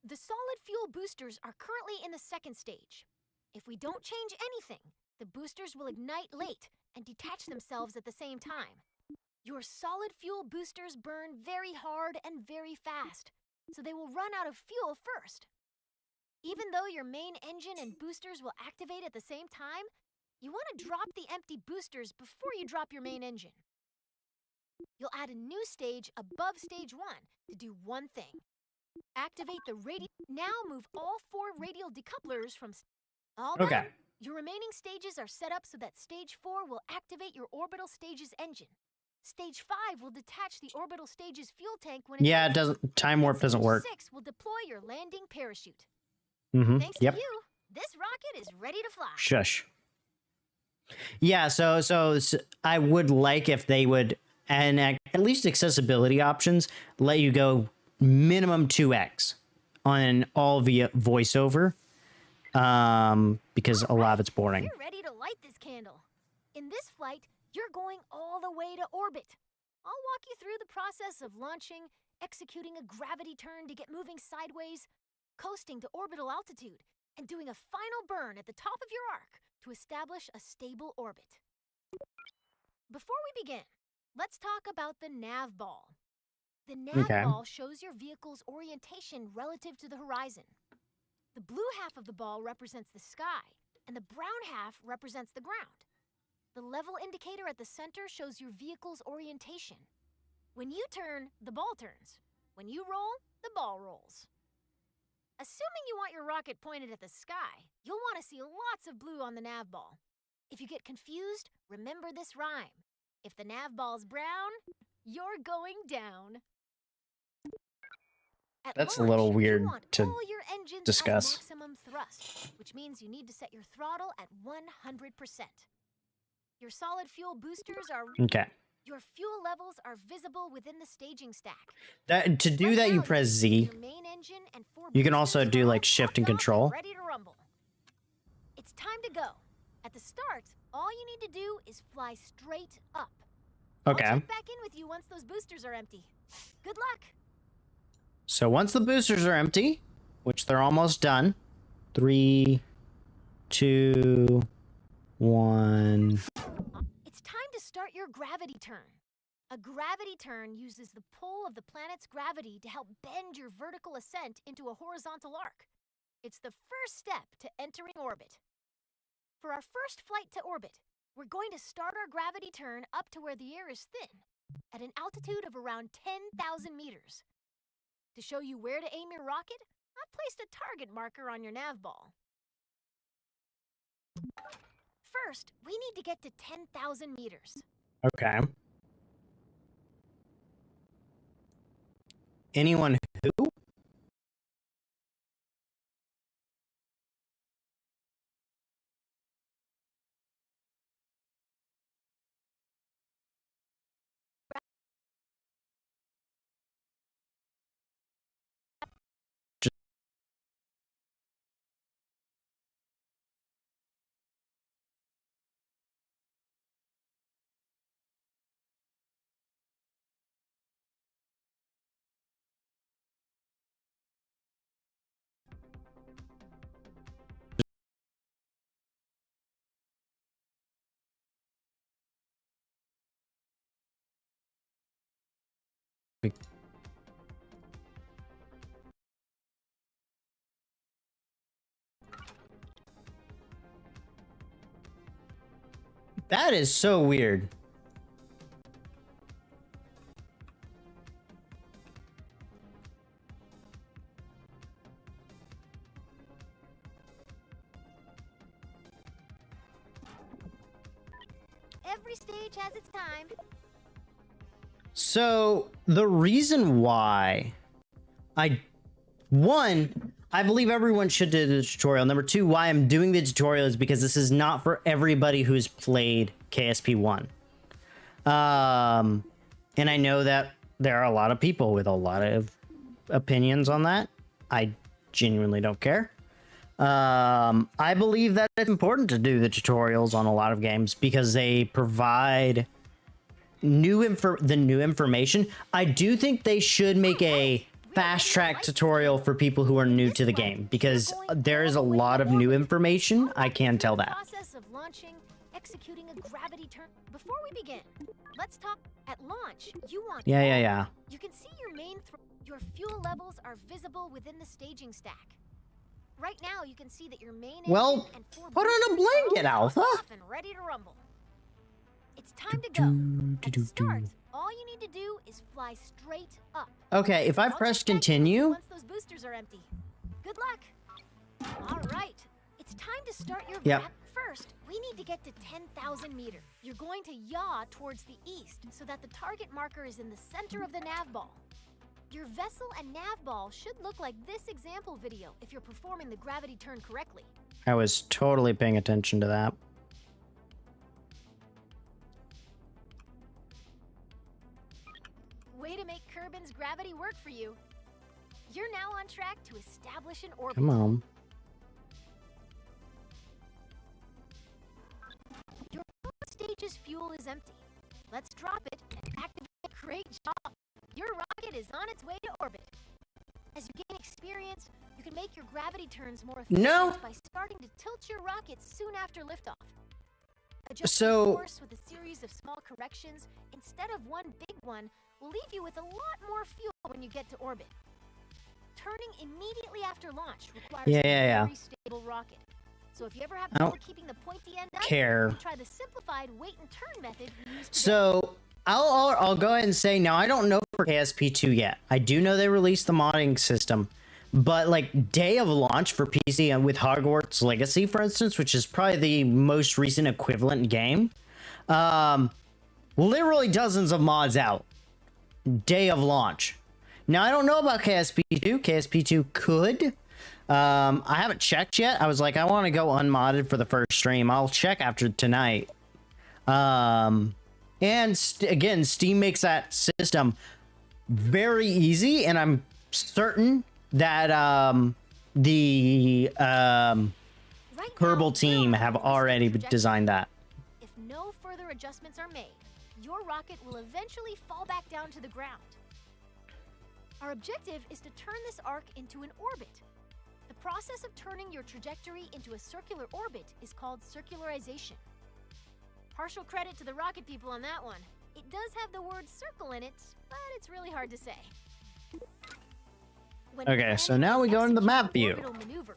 The solid fuel boosters are currently in the second stage. If we don't change anything, the boosters will ignite late and detach themselves at the same time. Your solid fuel boosters burn very hard and very fast, so they will run out of fuel first. Even though your main engine and boosters will activate at the same time, you want to drop the empty boosters before you drop your main engine. You'll add a new stage above stage 1 to do one thing. Activate the radial. Now move all 4 radial decouplers from... All done. Okay. Your remaining stages are set up so that stage 4 will activate your orbital stage's engine. Stage 5 will detach the orbital stage's fuel tank when it's... Yeah, it doesn't... Time warp doesn't work. Stage 6 will deploy your landing parachute. Mm-hmm. Thanks to you, this rocket is ready to fly. Shush. Yeah, so I would like if they would, and at least accessibility options, let you go minimum 2x on an all via voiceover, because a lot of it's boring. You're ready to light this candle. In this flight, you're going all the way to orbit. I'll walk you through the process of launching, executing a gravity turn to get moving sideways, coasting to orbital altitude, and doing a final burn at the top of your arc to establish a stable orbit. Before we begin, let's talk about the nav ball. The nav ball shows your vehicle's orientation relative to the horizon. The blue half of the ball represents the sky, and the brown half represents the ground. The level indicator at the center shows your vehicle's orientation. When you turn, the ball turns. When you roll, the ball rolls. Assuming you want your rocket pointed at the sky, you'll want to see lots of blue on the nav ball. If you get confused, remember this rhyme. If the nav ball's brown, you're going down. At That's launch, a little weird you want to all your engines discuss. At maximum thrust, which means you need to set your throttle at 100%. Your solid fuel boosters are... Okay. Your fuel levels are visible within the staging stack. To do that, you press Z. Your main engine and 4 You can boosters also do are like all shift and topped off control. ready to rumble. It's time to go. At the start, all you need to do is fly straight up. Okay. I'll check back in with you once those boosters are empty. Good luck. So once the boosters are empty, which they're almost done, 3, 2, 1. It's time to start your gravity turn. A gravity turn uses the pull of the planet's gravity to help bend your vertical ascent into a horizontal arc. It's the first step to entering orbit. For our first flight to orbit, we're going to start our gravity turn up to where the air is thin, at an altitude of around 10,000 meters. To show you where to aim your rocket, I've placed a target marker on your nav ball. First, we need to get to 10,000 meters. Okay. Anyone who? That is so weird. Every stage has its time. So the reason why I believe everyone should do the tutorial. Number 2, why I'm doing the tutorial is because this is not for everybody who's played KSP1. And I know that there are a lot of people with a lot of opinions on that. I genuinely don't care. I believe that it's important to do the tutorials on a lot of games because they provide the new information. I do think they should make a fast track tutorial for people who are new to the game because there is a lot of new information. I can tell that. Process of launching, executing a gravity turn. Before we begin, let's talk at launch. You want Yeah. You can see your main your fuel levels are visible within the staging stack. Right now, you can see that your main well, and put on a blanket, Alpha. And ready to rumble. It's time to go. At the start, all you need to do is fly straight up. Okay, if I press continue. Once those boosters are empty. Good luck. All right, it's time to start your Yep. grab. First, we need to get to 10,000 meters. You're going to yaw towards the east so that the target marker is in the center of the nav ball. Your vessel and nav ball should look like this example video if you're performing the gravity turn correctly. I was totally paying attention to that. Way to make Kerbin's gravity work for you. You're now on track to establish an orbit. Come on. Your stage's fuel is empty. Let's drop it and activate. Great job. Your rocket is on its way to orbit. As you gain experience, you can make your gravity turns more efficient by starting to tilt your rocket soon after liftoff. Adjusting the course with a series of small corrections instead of one big one will leave you with a lot more fuel when you get to orbit. Turning immediately after launch requires a very stable rocket. So if you ever have trouble keeping the pointy end up, try the simplified wait and turn method we used today. So I'll go ahead and say now I don't know for KSP2 yet. I do know they released the modding system, but like day of launch for PC and with Hogwarts Legacy, for instance, which is probably the most recent equivalent game, literally dozens of mods out day of launch. Now I don't know about KSP2. KSP2 could. I haven't checked yet. I was like, I want to go unmodded for the first stream. I'll check after tonight. And again, Steam makes that system very easy, and I'm certain that the Kerbal team have already designed that. If no further adjustments are made, your rocket will eventually fall back down to the ground. Our objective is to turn this arc into an orbit. The process of turning your trajectory into a circular orbit is called circularization. Partial credit to the rocket people on that one. It does have the word circle in it, but it's really hard to say. Okay, so now we go into the map view. Maneuver,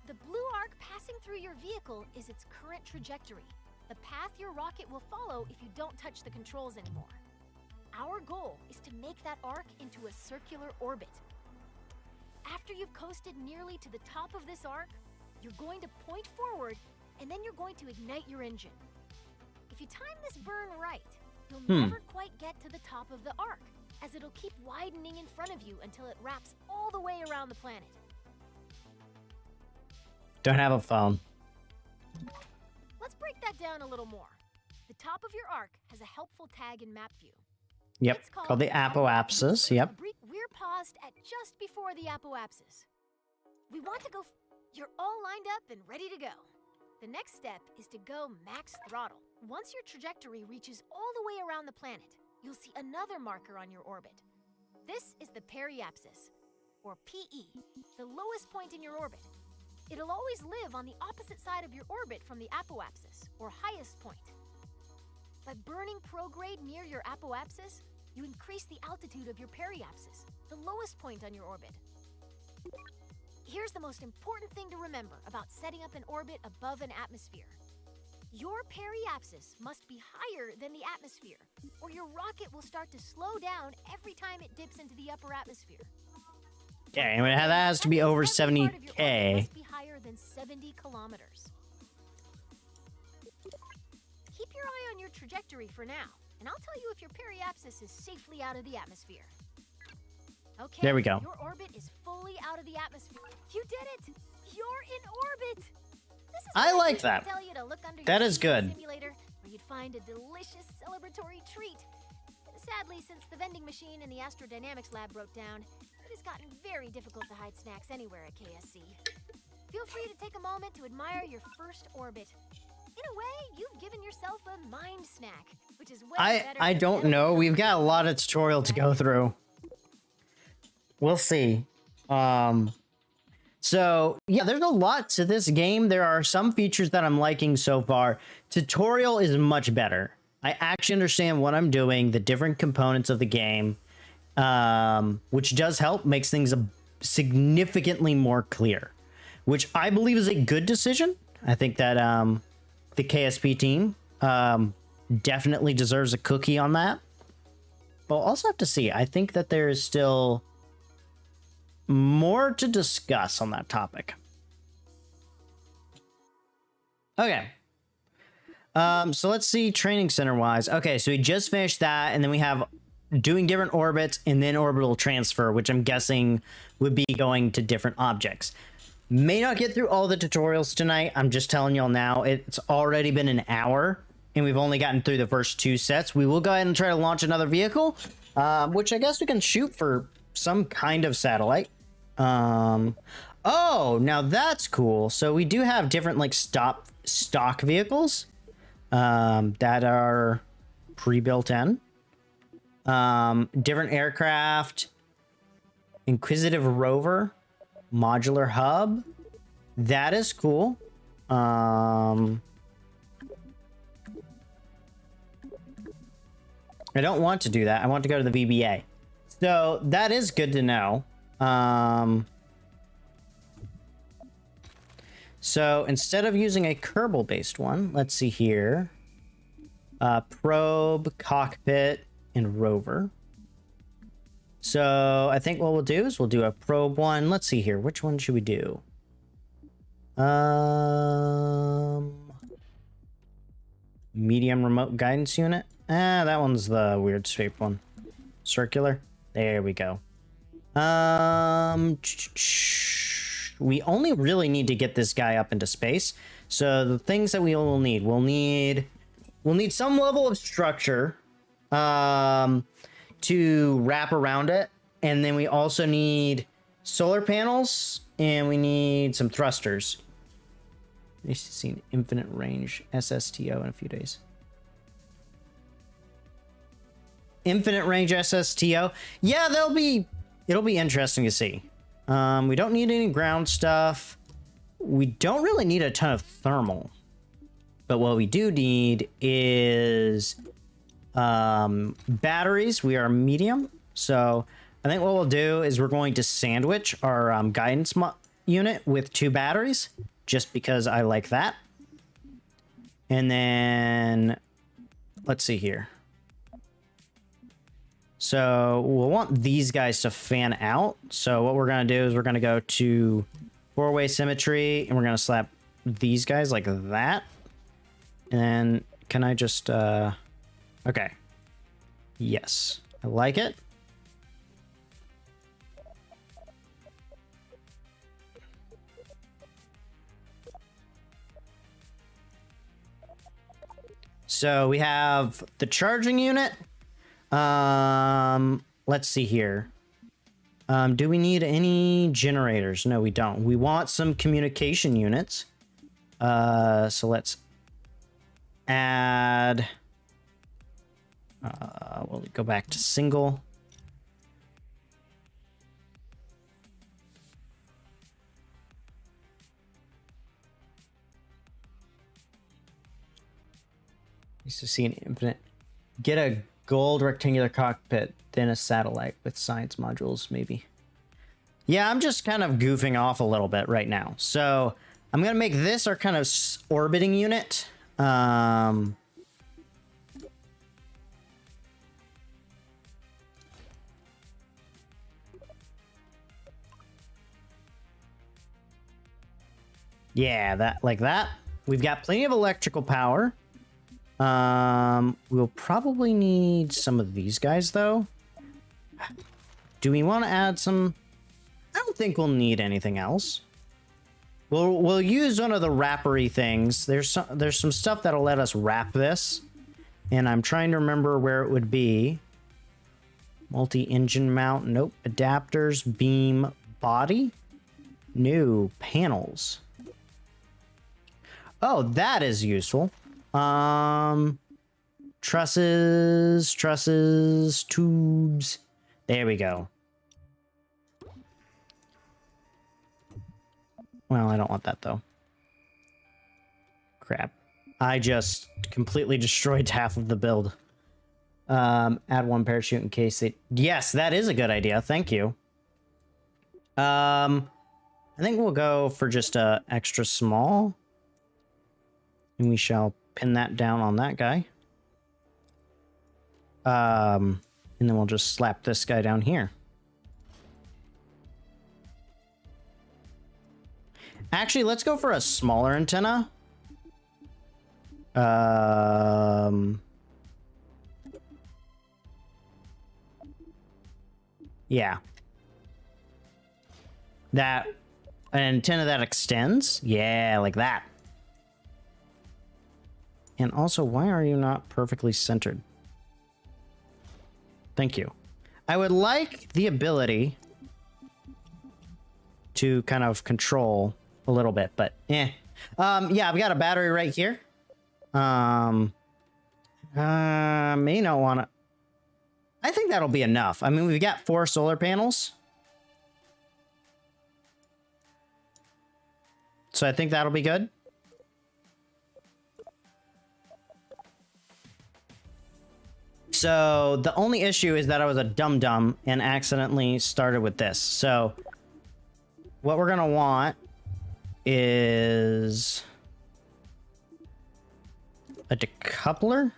the blue arc passing through your vehicle is its current trajectory, the path your rocket will follow if you don't touch the controls anymore. Our goal is to make that arc into a circular orbit. After you've coasted nearly to the top of this arc, you're going to point forward, and then you're going to ignite your engine. If you time this burn right, you'll never quite get to the top of the arc, as it'll keep widening in front of you until it wraps all the way around the planet. Don't have a phone. Let's break that down a little more. The top of your arc has a helpful tag in map view. Yep, called the apoapsis. Yep. We're paused at just before the apoapsis. We want to go. You're all lined up and ready to go. The next step is to go max throttle. Once your trajectory reaches all the way around the planet, you'll see another marker on your orbit. This is the periapsis, or PE, the lowest point in your orbit. It'll always live on the opposite side of your orbit from the apoapsis, or highest point. By burning prograde near your apoapsis, you increase the altitude of your periapsis, the lowest point on your orbit. Here's the most important thing to remember about setting up an orbit above an atmosphere. Your periapsis must be higher than the atmosphere, or your rocket will start to slow down every time it dips into the upper atmosphere. Yeah, and that has to be over 70K. Must be higher than 70 kilometers. Keep your eye on your trajectory for now, and I'll tell you if your periapsis is safely out of the atmosphere. Okay, there we go. Your orbit is fully out of the atmosphere. You did it! You're in orbit! This is I like that. Tell you to look under that your is good. Simulator, where you'd find a delicious celebratory treat. Sadly, since the vending machine in the astrodynamics lab broke down, it has gotten very difficult to hide snacks anywhere at KSC. Feel free to take a moment to admire your first orbit. In a way, you've given yourself a mind snack, which is way better. I don't know. We've got a lot of tutorial to go through. We'll see. So yeah, there's a lot to this game. There are some features that I'm liking so far. Tutorial is much better. I actually understand what I'm doing, the different components of the game, which does help, makes things significantly more clear, which I believe is a good decision. I think that the KSP team definitely deserves a cookie on that. But we'll also have to see. I think that there is still more to discuss on that topic. Okay. So let's see training center wise. Okay, so we just finished that, and then we have doing different orbits and then orbital transfer, which I'm guessing would be going to different objects. May not get through all the tutorials tonight. I'm just telling y'all now, it's already been an hour and we've only gotten through the first 2 sets. We will go ahead and try to launch another vehicle, which I guess we can shoot for some kind of satellite. Oh, now that's cool. So we do have different like stock vehicles that are pre-built in. Different aircraft, inquisitive rover, modular hub. That is cool. I don't want to do that. I want to go to the VBA. So that is good to know. So instead of using a Kerbal based one, let's see here. Probe, cockpit, and rover. So I think what we'll do is we'll do a probe one. Let's see here. Which one should we do? Medium remote guidance unit. That one's the weird shaped one. Circular. There we go. We only really need to get this guy up into space. So the things that we will need, we'll need some level of structure to wrap around it, and then we also need solar panels, and we need some thrusters. I used to see an infinite range SSTO in a few days. Infinite range SSTO. Yeah, it'll be interesting to see. We don't need any ground stuff. We don't really need a ton of thermal. But what we do need is batteries. We are medium. So I think what we'll do is we're going to sandwich our guidance unit with 2 batteries, just because I like that. And then let's see here. So we'll want these guys to fan out. So what we're going to do is we're going to go to 4-way symmetry, and we're going to slap these guys like that. And then can I just, okay. Yes, I like it. So we have the charging unit. Let's see here. Do we need any generators? No, we don't. We want some communication units. So let's add, we'll go back to single. Used to see an infinite. Get a gold rectangular cockpit, then a satellite with science modules, maybe. Yeah, I'm just kind of goofing off a little bit right now. So I'm going to make this our kind of orbiting unit. Yeah, that like that. We've got plenty of electrical power. We'll probably need some of these guys, though. Do we want to add some? I don't think we'll need anything else. We'll use one of the wrappery things. There's some stuff that'll let us wrap this, and I'm trying to remember where it would be. Multi-engine mount. Nope. Adapters. Beam. Body. New. Panels. Oh, that is useful. Trusses. Tubes. There we go. Well, I don't want that, though. Crap. I just completely destroyed half of the build. Add one parachute in case it... Yes, that is a good idea. Thank you. I think we'll go for just a extra small. And we shall pin that down on that guy. And then we'll just slap this guy down here. Actually, let's go for a smaller antenna. Yeah. That, an antenna that extends? Yeah, like that. And also, why are you not perfectly centered? Thank you. I would like the ability to kind of control a little bit, but yeah, I've got a battery right here. May not want to. I think that'll be enough. I mean, we've got 4 solar panels. So I think that'll be good. So the only issue is that I was a dum-dum and accidentally started with this. So what we're going to want is a decoupler.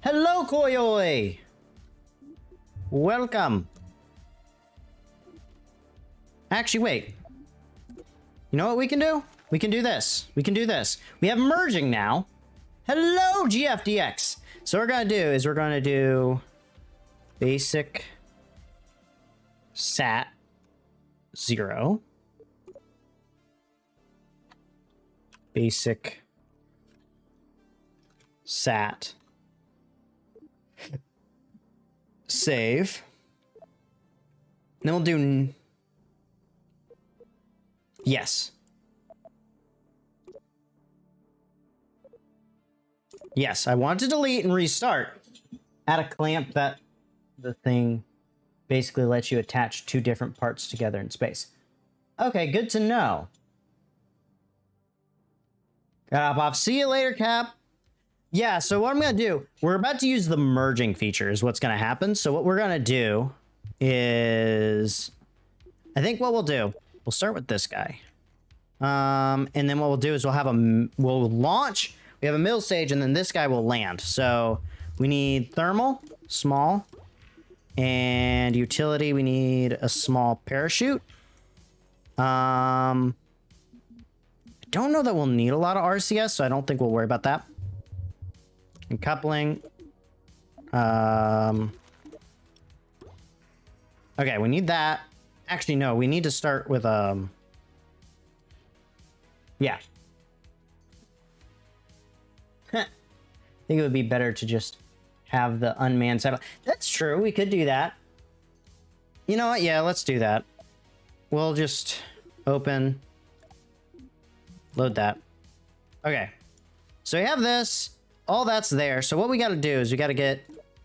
Hello, Koyoi. Welcome. Actually, wait. You know what we can do? We can do this. We can do this. We have merging now. Hello, GFDX. So what we're going to do is we're going to do basic sat 0. Basic sat save. Then we'll do yes. Yes, I want to delete and restart. Add a clamp that the thing basically lets you attach 2 different parts together in space. Okay, good to know. I'll see you later, Cap. Yeah, so what I'm going to do, we're about to use the merging feature is what's going to happen. So what we're going to do is, I think what we'll do, we'll start with this guy. And then what we'll do is we'll launch. We have a middle stage, and then this guy will land. So we need thermal, small, and utility. We need a small parachute. I don't know that we'll need a lot of RCS, so I don't think we'll worry about that. And coupling. Okay, we need that. Actually, no, we need to start with yeah. I think it would be better to just have the unmanned satellite. That's true. We could do that. You know what? Yeah, let's do that. We'll just open, load that. Okay. So we have this. All that's there. So what we got to do is we got to get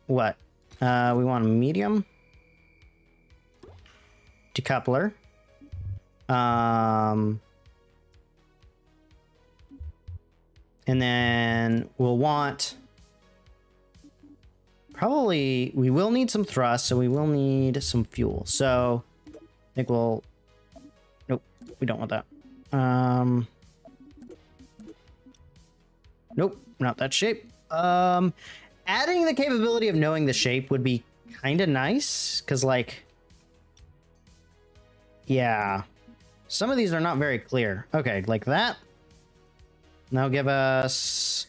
what? We want a medium decoupler. And then we'll want, probably, we will need some thrust, so we will need some fuel. So I think we'll, nope, we don't want that. Nope, not that shape. Adding the capability of knowing the shape would be kind of nice, because like, yeah, some of these are not very clear. Okay, like that. Now give us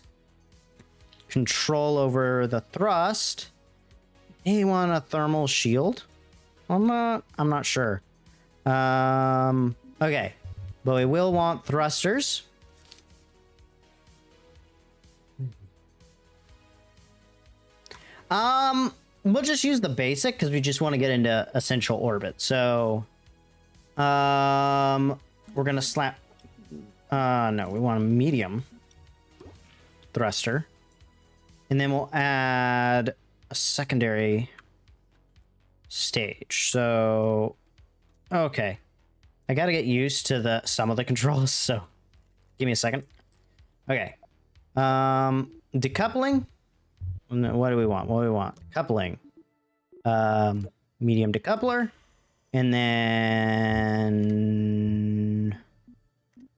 control over the thrust. Hey, you want a thermal shield? I'm not sure. Okay, but we will want thrusters. We'll just use the basic because we just want to get into essential orbit. So, we're gonna slap. No, we want a medium thruster, and then we'll add a secondary stage. So, okay, I gotta get used to some of the controls. So, give me a second. Okay, decoupling. What do we want? What do we want? Coupling. Medium decoupler. And then... we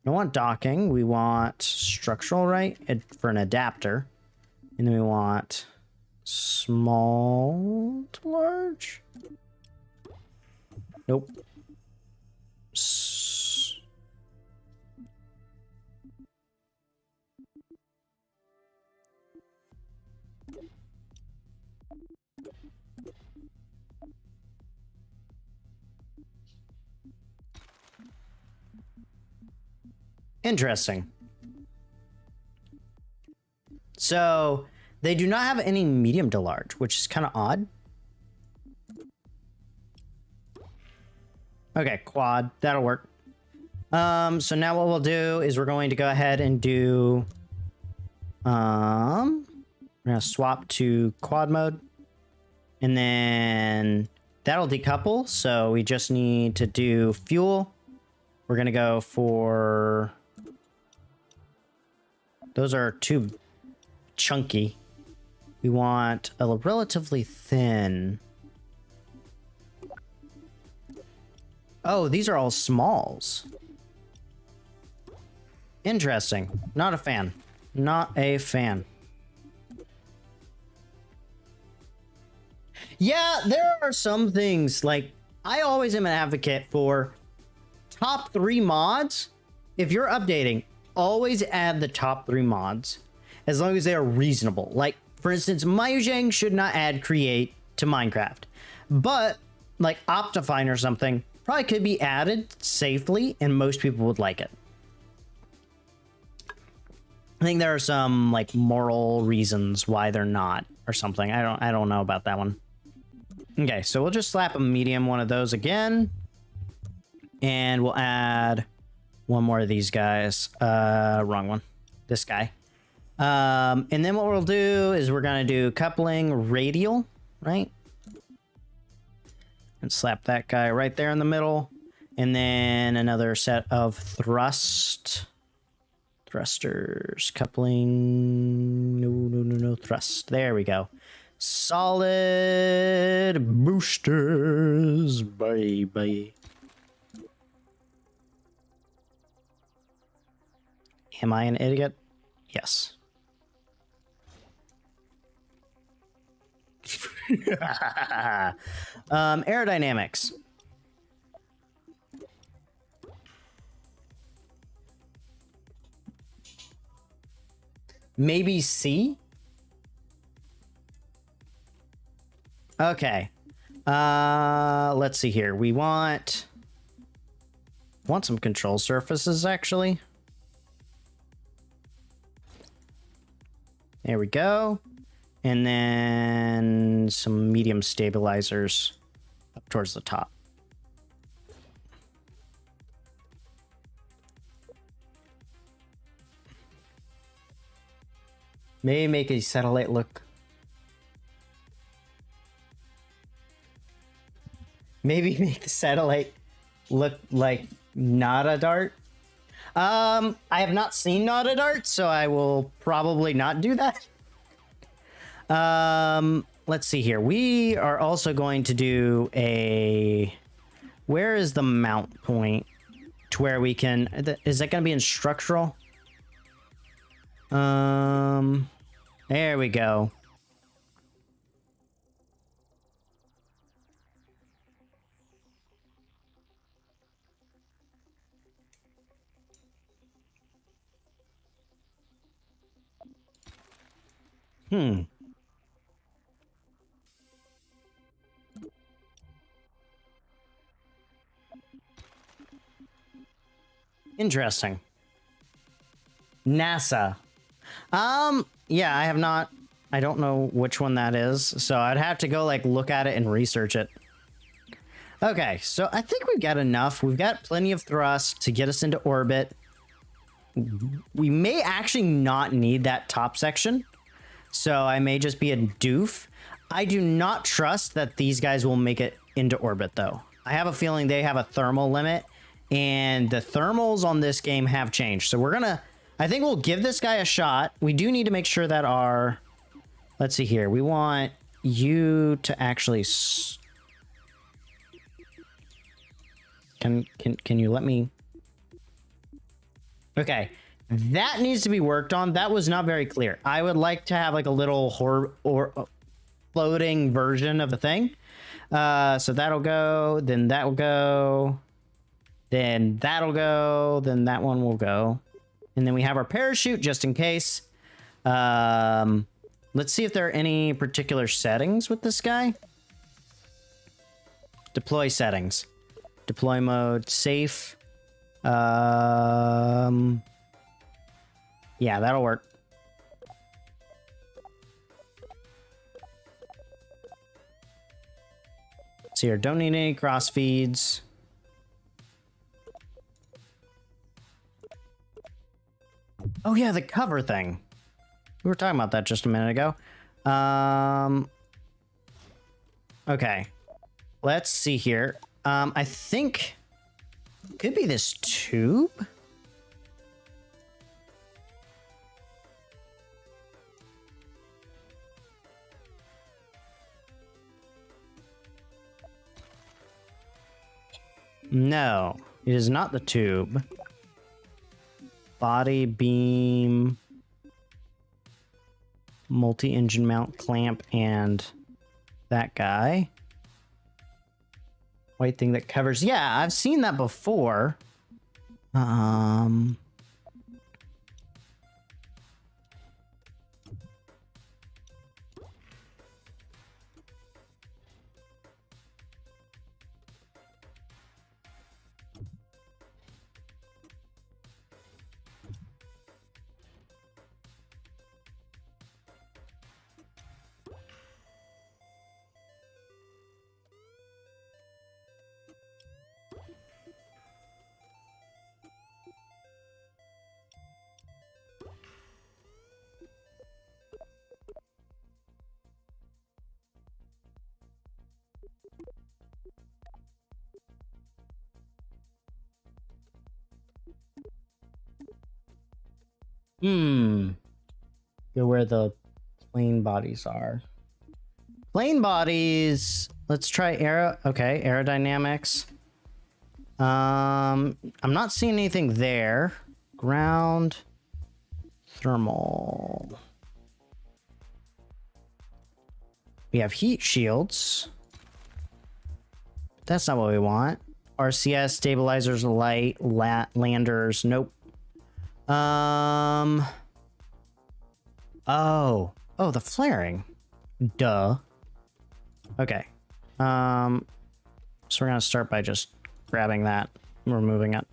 don't want docking. We want structural, right? For an adapter. And then we want small to large. Nope. Interesting. So they do not have any medium to large, which is kind of odd. Okay, quad, that'll work. So now what we'll do is we're going to go ahead and do, we're gonna swap to quad mode, and then that'll decouple. So we just need to do fuel. We're gonna go for, those are too chunky. We want a relatively thin. Oh, these are all smalls. Interesting. Not a fan. Not a fan. Yeah, there are some things, like, I always am an advocate for top 3 mods. If you're updating, always add the top 3 mods, as long as they are reasonable. Like, for instance, Mojang should not add create to Minecraft, but like Optifine or something probably could be added safely, and most people would like it. I think there are some like moral reasons why they're not, or something. I don't know about that one. Okay, so we'll just slap a medium one of those again, and we'll add one more of these guys. Wrong one. This guy. And then what we'll do is we're gonna do coupling radial, right? And slap that guy right there in the middle. And then another set of thrusters, coupling, no, thrust. There we go. Solid boosters, baby. Am I an idiot? Yes. Aerodynamics. Maybe C? Okay. Let's see here. We want some control surfaces, actually. There we go. And then some medium stabilizers up towards the top. Maybe make a satellite look. Maybe make the satellite look like not a dart. I have not seen not a dart, so I will probably not do that. Let's see here. We are also going to do a... Where is the mount point to where we can... Is that going to be in structural? There we go. Interesting. NASA. Yeah, I have not I don't know which one that is, so I'd have to go like look at it and research it. Okay, so I think we've got enough. We've got plenty of thrust to get us into orbit. We may actually not need that top section, so I may just be a doof. I do not trust that these guys will make it into orbit, though. I have a feeling they have a thermal limit, and the thermals on this game have changed. So we're gonna, I think we'll give this guy a shot. We do need to make sure that our, let's see here. We want you to actually, can you let me? Okay, that needs to be worked on. That was not very clear. I would like to have like a little floating version of the thing. So that'll go, then that will go, then that'll go, then that one will go. And then we have our parachute just in case. Let's see if there are any particular settings with this guy. Deploy settings. Deploy mode, safe. Yeah, that'll work. So here, don't need any cross feeds. Oh yeah, the cover thing. We were talking about that just a minute ago. Okay, let's see here. I think it could be this tube. No, it is not the tube. Body, beam, multi-engine mount, clamp, and that guy. White thing that covers. Yeah, I've seen that before. Go where the plane bodies are. Plane bodies. Let's try okay, aerodynamics. I'm not seeing anything there. Ground. Thermal. We have heat shields. That's not what we want. RCS, stabilizers, light, landers. Nope. Oh, the flaring. Duh. Okay. So we're gonna start by just grabbing that and removing it.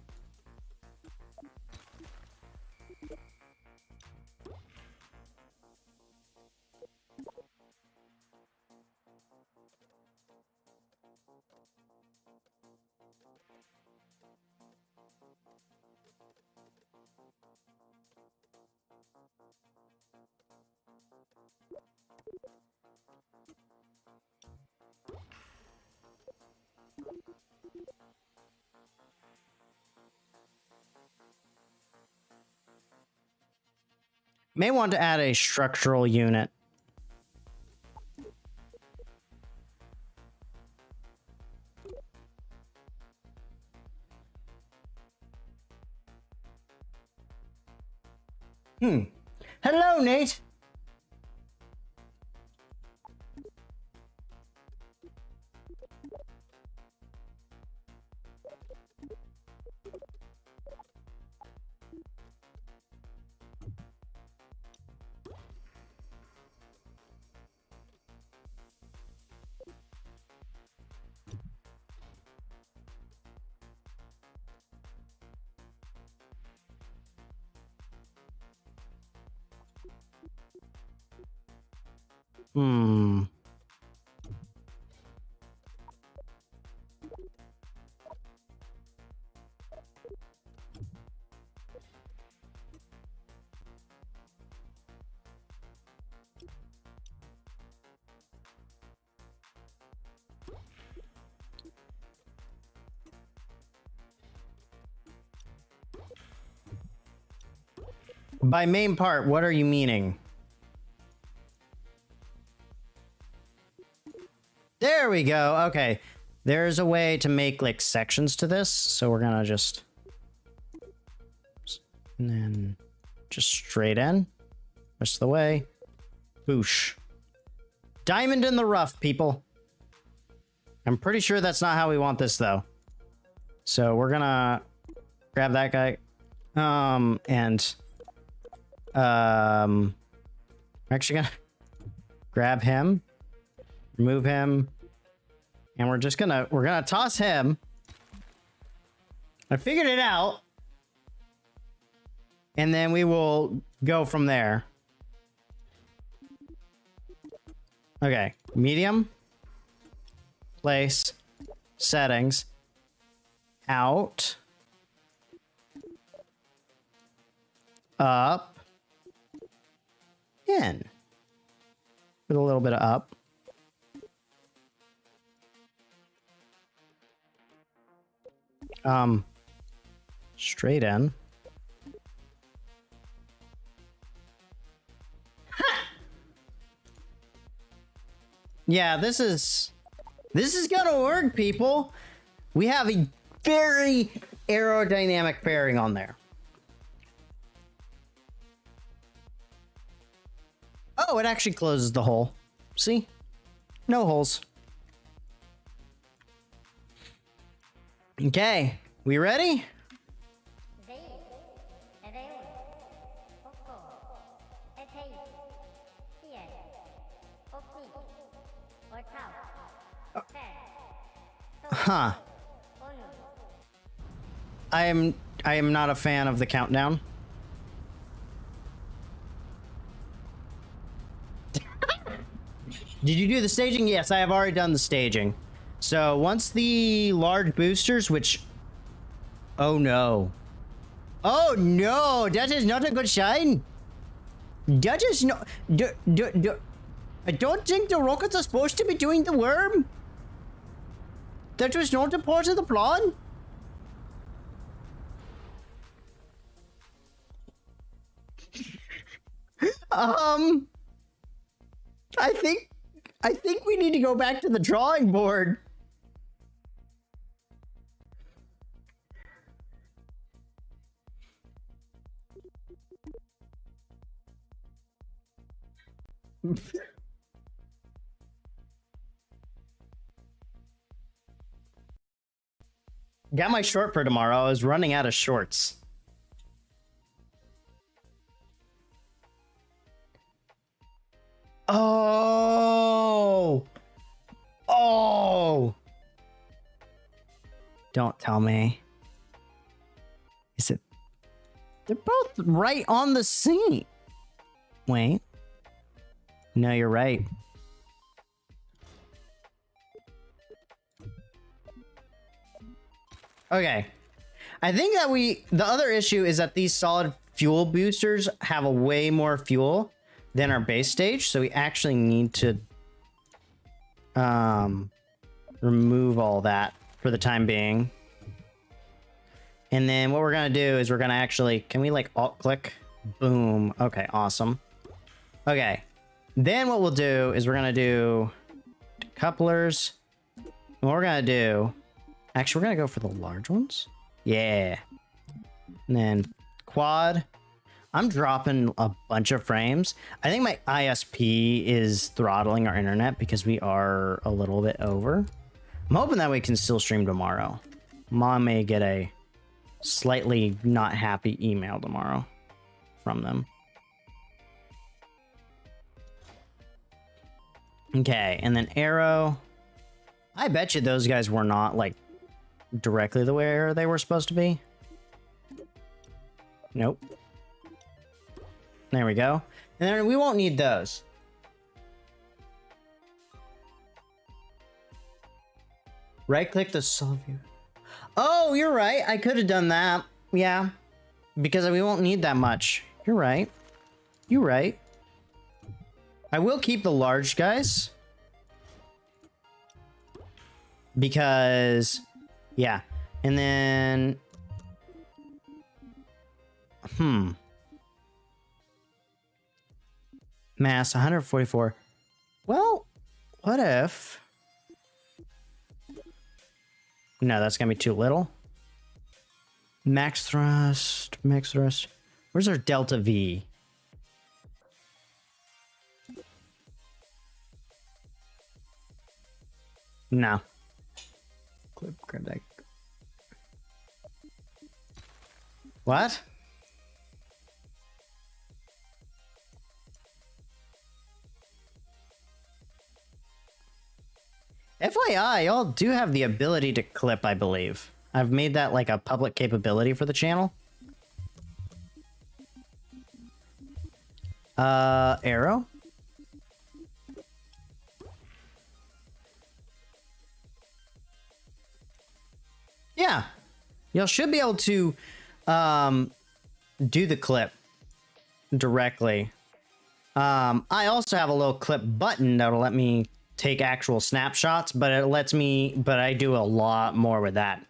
May want to add a structural unit. Hello, Nate. Hmm. By main part, what are you meaning? There we go. Okay. There's a way to make like sections to this. So we're gonna just... And then just straight in. Rest of the way. Boosh. Diamond in the rough, people. I'm pretty sure that's not how we want this though. So we're gonna grab that guy. I'm actually gonna grab him, remove him, and we're gonna toss him. I figured it out. And then we will go from there. Okay, medium, place, settings, out, up, in, with a little bit of up. Straight in. Yeah, this is gonna work, people. We have a very aerodynamic fairing on there. Oh, it actually closes the hole. See? No holes. Okay, we ready? Huh. I am not a fan of the countdown. Did you do the staging? Yes, I have already done the staging. So once the large boosters, which... Oh no. Oh no, that is not a good sign. That is not... I don't think the rockets are supposed to be doing the worm. That was not a part of the plan. I think we need to go back to the drawing board. Got my short for tomorrow. I was running out of shorts. Oh. Oh. Don't tell me. Is it? They're both right on the scene. Wait. No, you're right. Okay. I think that the other issue is that these solid fuel boosters have a way more fuel than our base stage, so we actually need to remove all that for the time being. And then what we're gonna do is we're gonna actually, can we like alt click? Boom. Okay, awesome. Okay. Then what we'll do is we're gonna do couplers. And what we're gonna do, actually, we're gonna go for the large ones. Yeah. And then quad. I'm dropping a bunch of frames. I think my ISP is throttling our internet because we are a little bit over. I'm hoping that we can still stream tomorrow. Mom may get a slightly not happy email tomorrow from them. Okay, and then arrow. I bet you those guys were not like directly the way they were supposed to be. Nope. There we go. And then we won't need those. Right click the solve view. Oh, you're right. I could have done that. Yeah. Because we won't need that much. You're right. You're right. I will keep the large guys. Because, yeah. And then... Mass 144. Well, what if... No, that's gonna be too little. Max thrust, max thrust. Where's our delta V? No. Clip, grab that. What? FYI, y'all do have the ability to clip, I believe. I've made that like a public capability for the channel. Arrow? Yeah. Y'all should be able to do the clip directly. I also have a little clip button that'll let me take actual snapshots, but it lets me, but I do a lot more with that.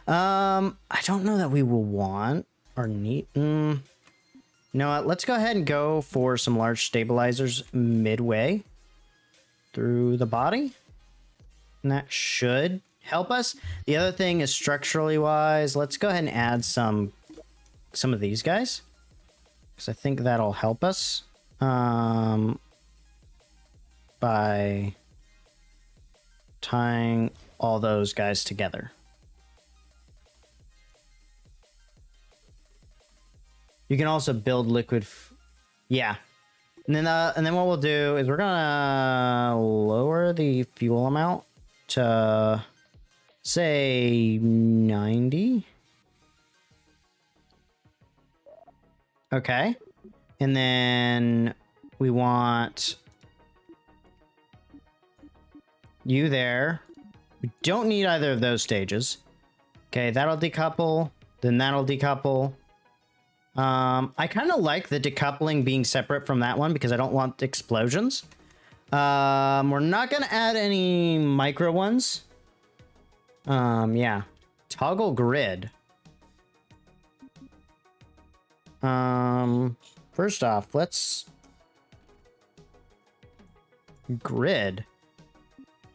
I don't know that we will want or need. You know what? Let's go ahead and go for some large stabilizers midway through the body. And that should help us. The other thing is structurally wise, let's go ahead and add some of these guys, because I think that'll help us by tying all those guys together. You can also build liquid. Yeah. And then what we'll do is we're gonna lower the fuel amount to say 90. Okay. And then we want you there. We don't need either of those stages. Okay, that'll decouple. Then that'll decouple. I kind of like the decoupling being separate from that one because I don't want explosions. We're not going to add any micro ones. Yeah. Toggle grid. First off, let's grid.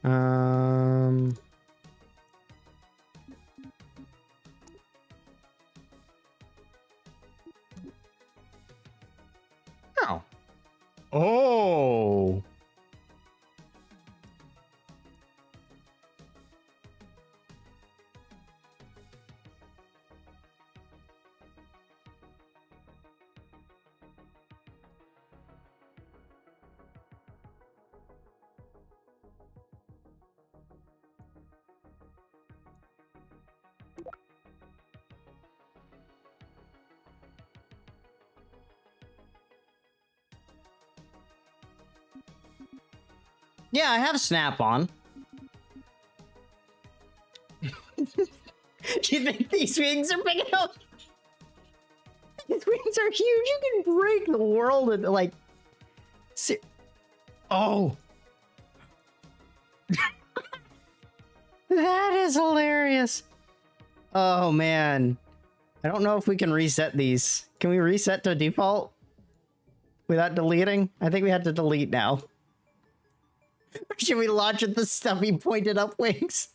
Oh. Oh. Yeah, I have Snap on. Do you think these wings are big enough? These wings are huge. You can break the world with, like... Oh! That is hilarious. Oh, man. I don't know if we can reset these. Can we reset to default? Without deleting? I think we have to delete now. Or should we launch at the stuffy pointed up wings?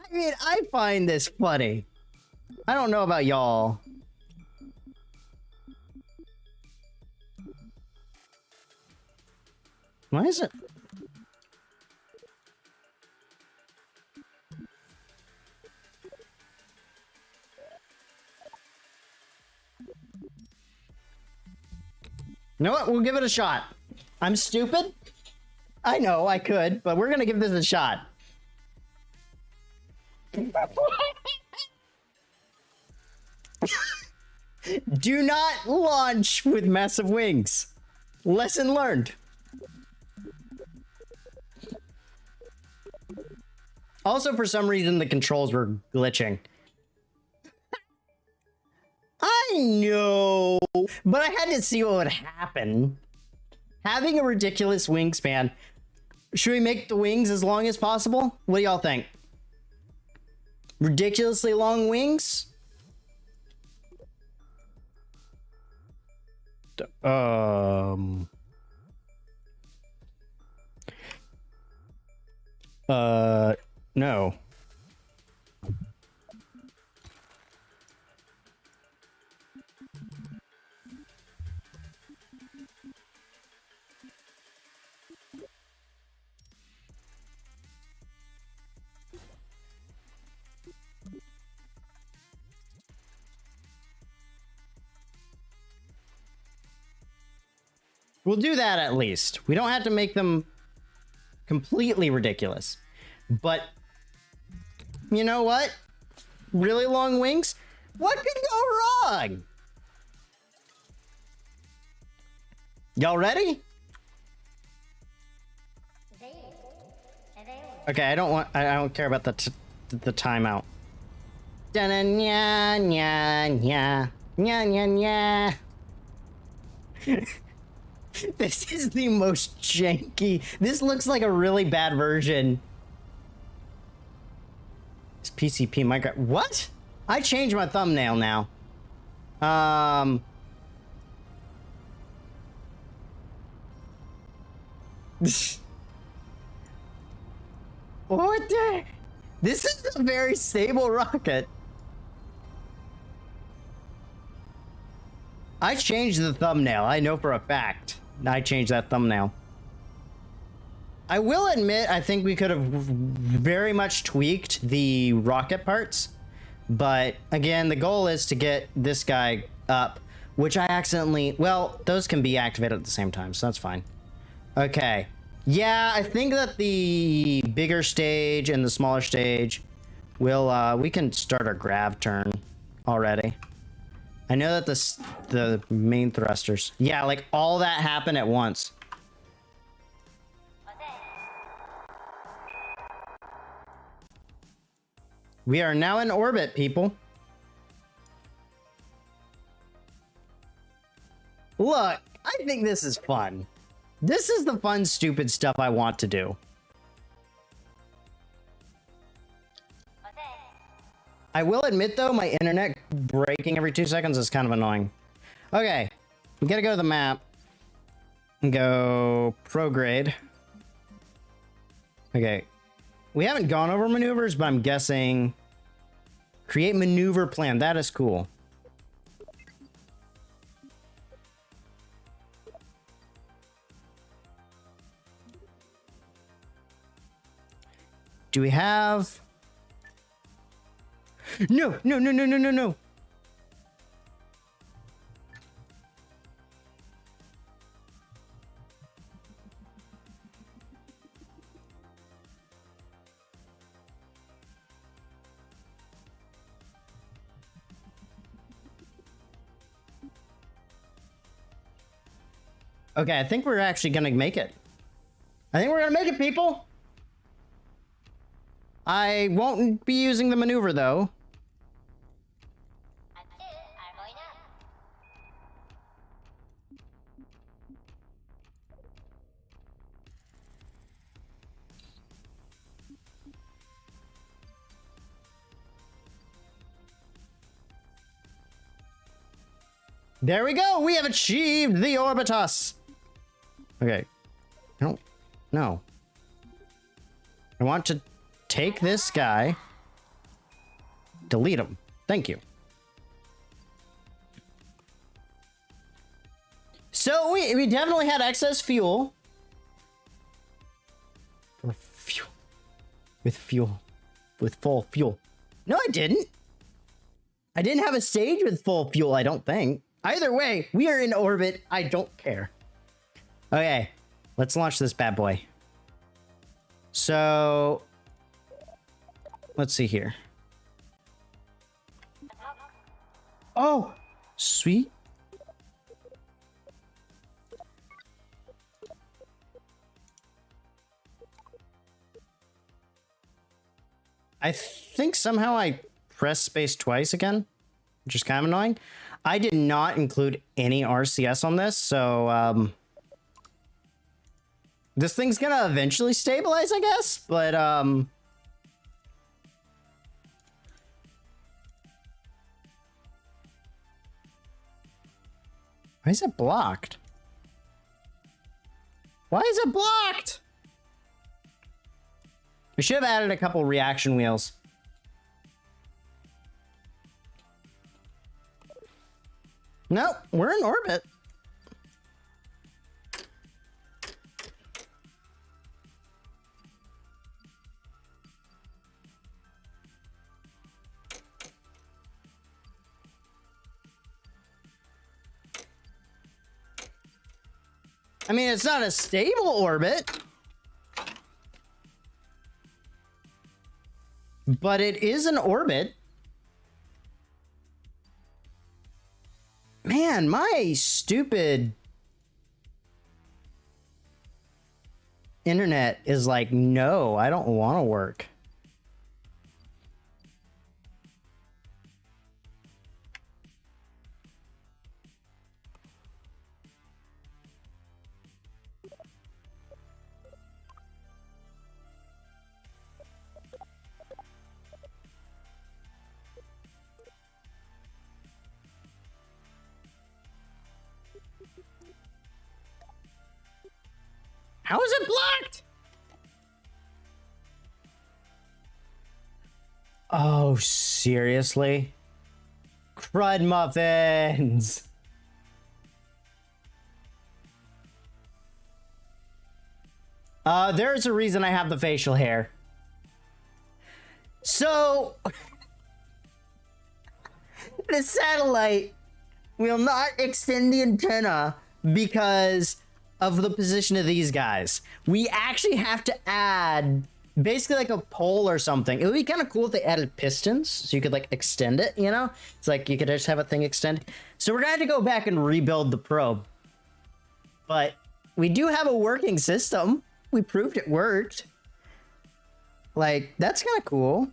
I mean, I find this funny. I don't know about y'all. Why is it? You know what? We'll give it a shot. I'm stupid. I know I could, but we're gonna give this a shot. Do not launch with massive wings. Lesson learned. Also, for some reason, the controls were glitching. I know, but I had to see what would happen. Having a ridiculous wingspan. Should we make the wings as long as possible? What do y'all think? Ridiculously long wings? No. We'll do that at least. We don't have to make them completely ridiculous. But, you know what? Really long wings? What could go wrong? Y'all ready? Okay, I don't care about the timeout. Nya nya nya nya nya nya. This is the most janky. This looks like a really bad version. It's PCP Minecraft. What? I changed my thumbnail now. What the? This is a very stable rocket. I changed the thumbnail. I know for a fact. I changed that thumbnail. I will admit, I think we could have very much tweaked the rocket parts. But again, the goal is to get this guy up, which I accidentally... Well, those can be activated at the same time, so that's fine. Okay. Yeah, I think that the bigger stage and the smaller stage will... we can start our grav turn already. I know that the main thrusters... Yeah, like all that happened at once. We are now in orbit, people. Look, I think this is fun. This is the fun, stupid stuff I want to do. I will admit, though, my internet breaking every 2 seconds is kind of annoying. Okay, we gotta go to the map and go prograde. Okay, we haven't gone over maneuvers, but I'm guessing create maneuver plan. That is cool. Do we have... No, no, no, no, no, no, no. Okay, I think we're actually gonna make it. I think we're gonna make it, people. I won't be using the maneuver, though. There we go. We have achieved the orbitus. Okay. No. I want to take this guy. Delete him. Thank you. So we definitely had excess fuel. With full fuel. No, I didn't. I didn't have a stage with full fuel, I don't think. Either way, we are in orbit. I don't care. Okay, let's launch this bad boy. So, let's see here. Oh, sweet. I think somehow I pressed space twice again, which is kind of annoying. I did not include any RCS on this, so this thing's gonna eventually stabilize, I guess, but why is it blocked? Why is it blocked? We should have added a couple reaction wheels. Nope, we're in orbit. I mean, it's not a stable orbit, but it is an orbit. Man, my stupid internet is like, no, I don't want to work. How is it blocked? Oh, seriously? Crud muffins. There's a reason I have the facial hair. So, the satellite will not extend the antenna because of the position of these guys. We actually have to add basically like a pole or something. It would be kind of cool if they added pistons so you could like extend it, you know? It's like you could just have a thing extend. So we're gonna have to go back and rebuild the probe. But we do have a working system. We proved it worked. Like, that's kind of cool.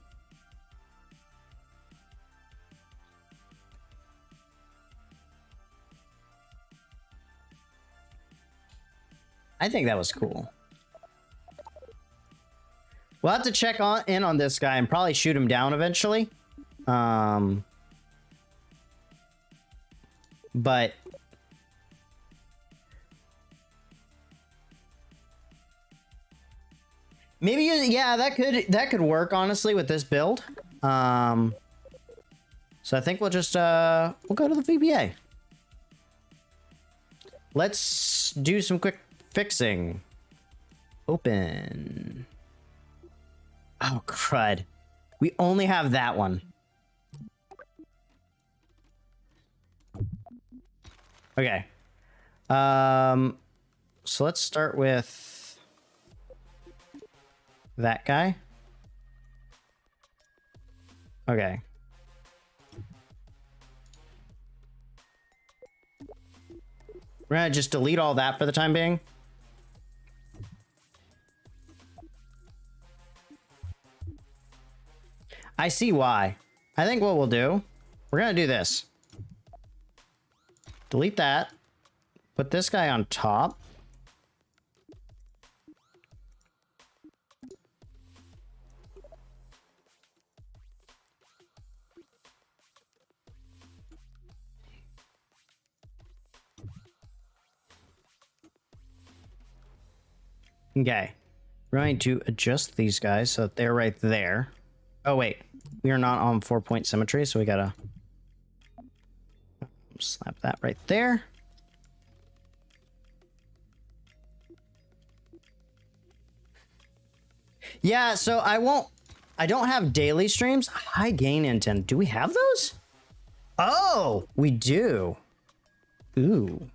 I think that was cool. We'll have to check in on this guy and probably shoot him down eventually. But maybe, yeah, that could work honestly with this build. So I think we'll just we'll go to the VBA. Let's do some quick fixing. Open. Oh, crud. We only have that one. Okay. So let's start with that guy. Okay. We're gonna just delete all that for the time being. I see why. I think what we'll do, we're gonna do this. Delete that. Put this guy on top. Okay. We're going to adjust these guys so that they're right there. Oh, wait. We are not on 4-point symmetry, so we gotta slap that right there. Yeah, so I don't have daily streams. High gain antenna. Do we have those? Oh, we do. Ooh.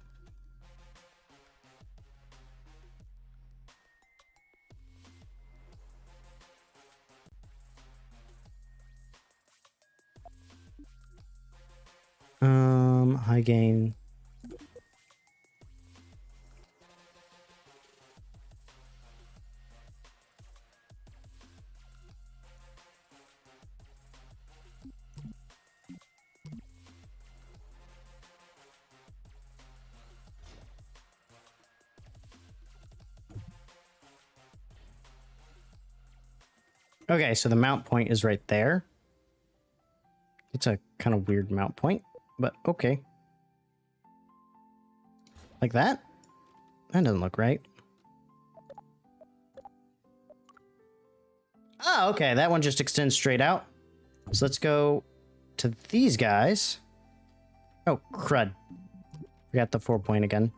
High gain. Okay, so the mount point is right there. It's a kind of weird mount point, but okay. Like that? That doesn't look right. Oh, okay, that one just extends straight out. So let's go to these guys. Oh, crud. Forgot the 4 point again.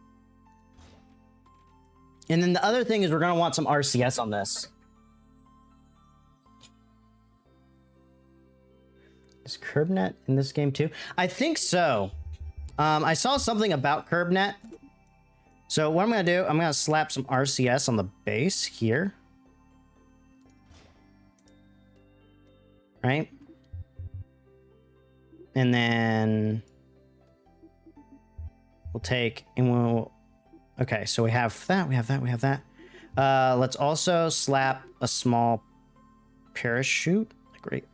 And then the other thing is we're going to want some RCS on this. Is CurbNet in this game too? I think so. I saw something about CurbNet. So what I'm going to do, I'm going to slap some RCS on the base here. Right? And then we'll take and we'll... Okay, so we have that, we have that, we have that. Let's also slap a small parachute, like right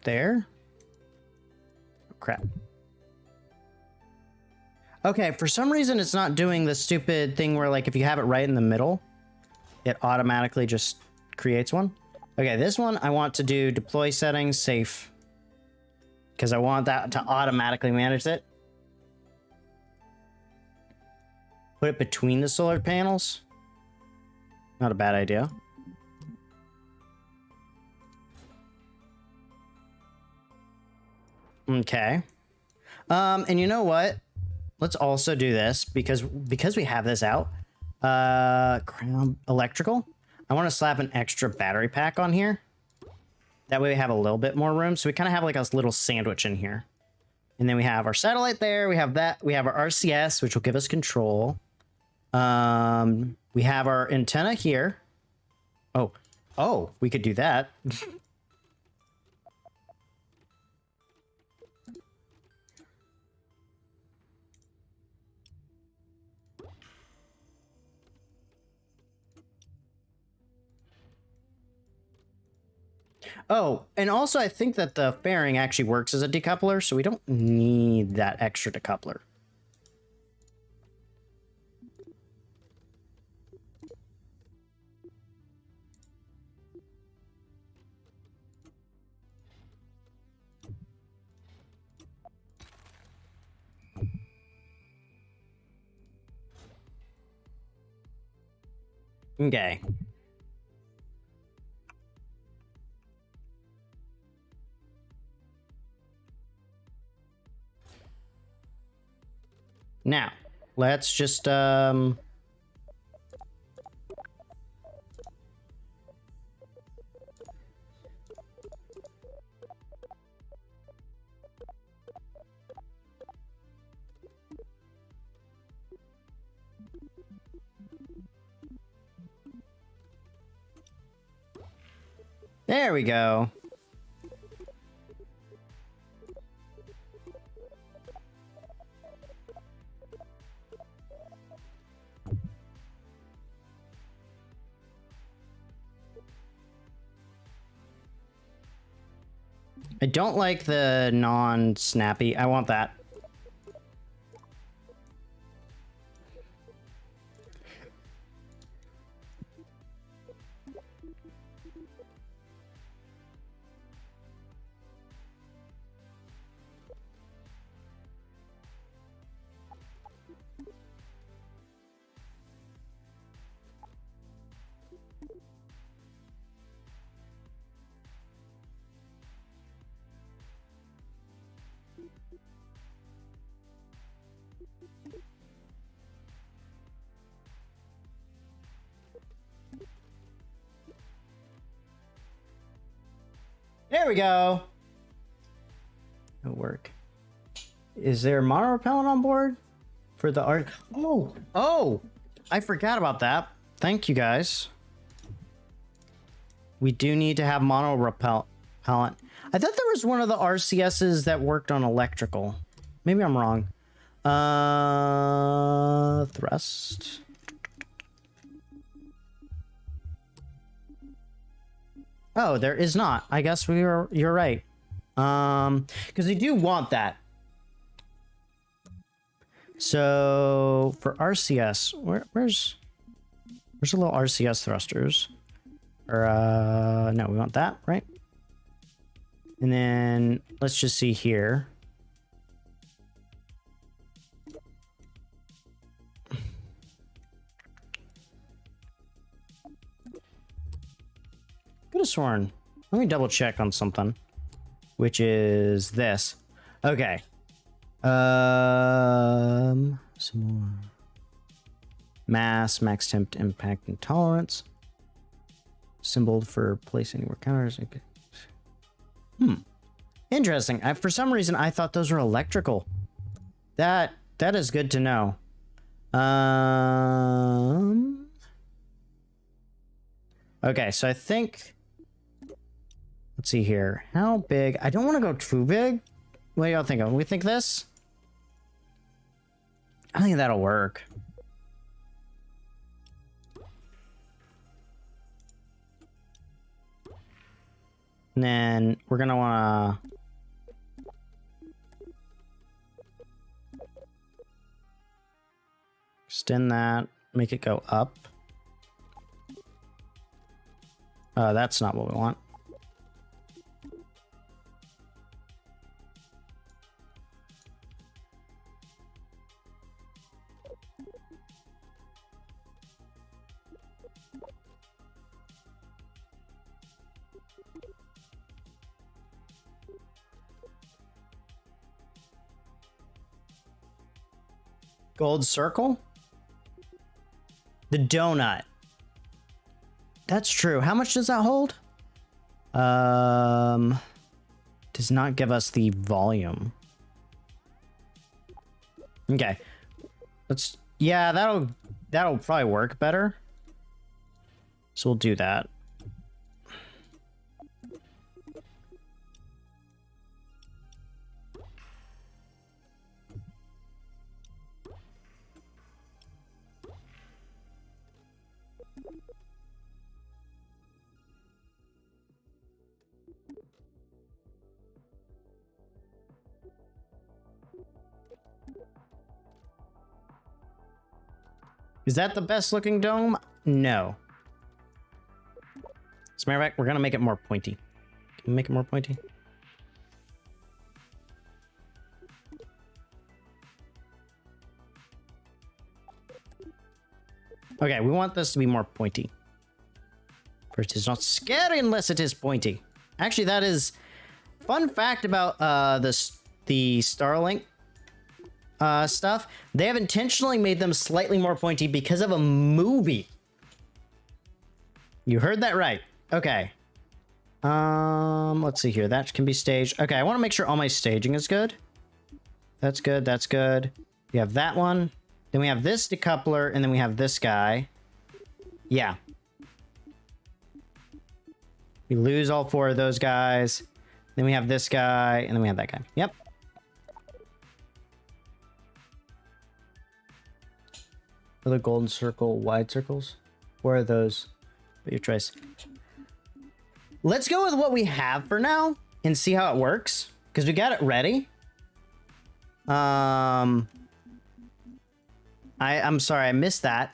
there. Oh, crap. Okay, for some reason it's not doing the stupid thing where, like, if you have it right in the middle, it automatically just creates one. Okay, this one I want to do deploy settings safe, because I want that to automatically manage it. Put it between the solar panels. Not a bad idea. Okay. And you know what? Let's also do this because we have this out. Ground electrical. I want to slap an extra battery pack on here. That way we have a little bit more room. So we kind of have like a little sandwich in here. And then we have our satellite there. We have that. We have our RCS, which will give us control. We have our antenna here. Oh, we could do that. Oh, and also I think that the fairing actually works as a decoupler, so we don't need that extra decoupler. Okay. Now, let's just, there we go. I don't like the non-snappy. I want that. There we go. It'll work. Is there mono repellent on board for the art? Oh, I forgot about that. Thank you guys. We do need to have mono repellent. I thought there was one of the RCSs that worked on electrical. Maybe I'm wrong. Thrust. Oh, there is not. I guess you're right. Because they do want that. So for RCS, where's the little RCS thrusters? Or, no, we want that, right? And then let's just see here. Could have sworn. Let me double check on something, which is this. Okay. Some more. Mass, max temp, impact, and tolerance. Symbol for place anywhere counters. Okay. Interesting. For some reason, I thought those were electrical. That is good to know. Okay, so I think... Let's see here. How big? I don't want to go too big. What do y'all think of? We think this? I think that'll work. And then we're going to want to... extend that. Make it go up. That's not what we want. Gold circle? The donut. That's true. How much does that hold? Does not give us the volume. Okay. Let's... yeah, that'll probably work better. So we'll do that. Is that the best looking dome? No. As a matter of fact, we're gonna make it more pointy. Can we make it more pointy? Okay, we want this to be more pointy. For it is not scary unless it is pointy. Actually, that is... fun fact about the Starlink stuff. They have intentionally made them slightly more pointy because of a movie. You heard that right. Okay. Let's see here. That can be staged. Okay, I want to make sure all my staging is good. That's good. That's good. We have that one. Then we have this decoupler, and then we have this guy. Yeah. We lose all four of those guys. Then we have this guy, and then we have that guy. Yep. Are the golden circle wide circles? Where are those? But your choice. Let's go with what we have for now and see how it works, because we got it ready. I'm sorry, I missed that.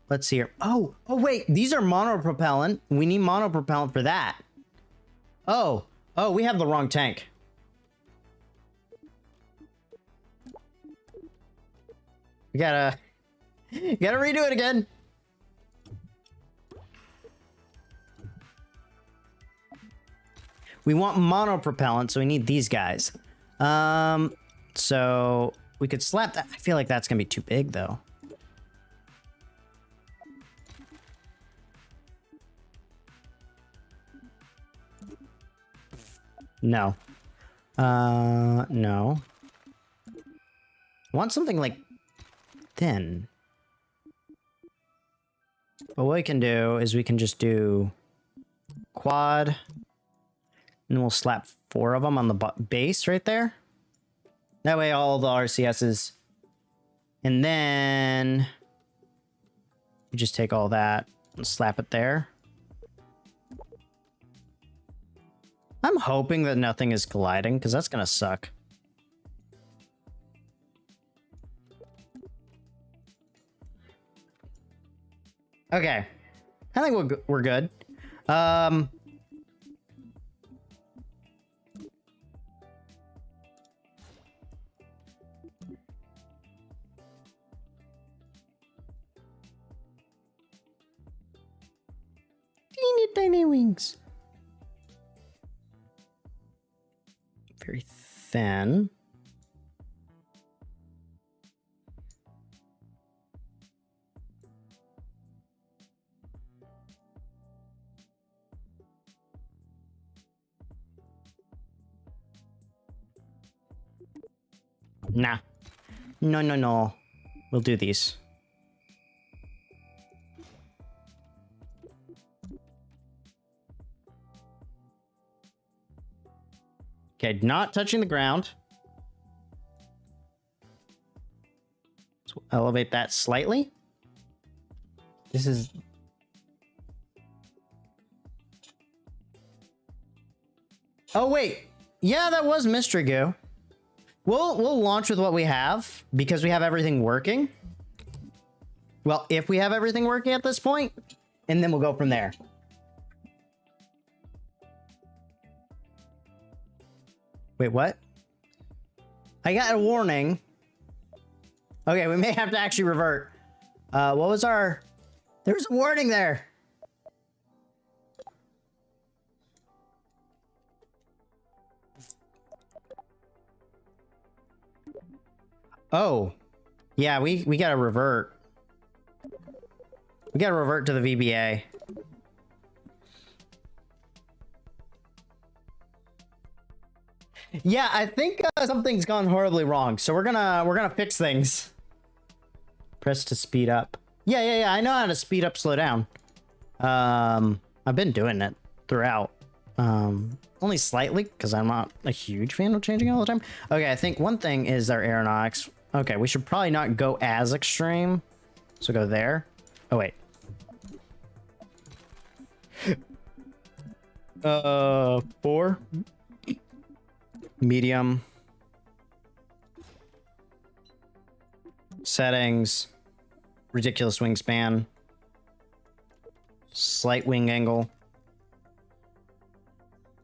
Let's see here. Oh, wait, these are monopropellant. We need monopropellant for that. Oh, we have the wrong tank. We gotta redo it again. We want monopropellant, so we need these guys. So we could slap that. I feel like that's gonna be too big, though. No. No. Want something like thin. But what we can do is we can just do quad, and we'll slap 4 of them on the base right there. That way all the RCSs, and then you just take all that and slap it there. I'm hoping that nothing is colliding, because that's gonna suck. Okay, I think we're good. Teeny tiny wings. Very thin. Nah. No, no, no. We'll do these. Okay, not touching the ground. So elevate that slightly. This is... Oh, wait. Yeah, that was mystery goo. We'll launch with what we have because we have everything working. Well, if we have everything working at this point, and then we'll go from there. Wait, what? I got a warning. Okay, we may have to actually revert. What was our... There was a warning there. Oh. Yeah, we gotta revert. We gotta revert to the VBA. Yeah, I think something's gone horribly wrong. So we're gonna fix things. Press to speed up. Yeah. I know how to speed up, slow down. I've been doing it throughout. Only slightly because I'm not a huge fan of changing all the time. Okay, I think one thing is our aeronautics. Okay, we should probably not go as extreme. So go there. Oh wait. 4. Medium. Settings. Ridiculous wingspan. Slight wing angle.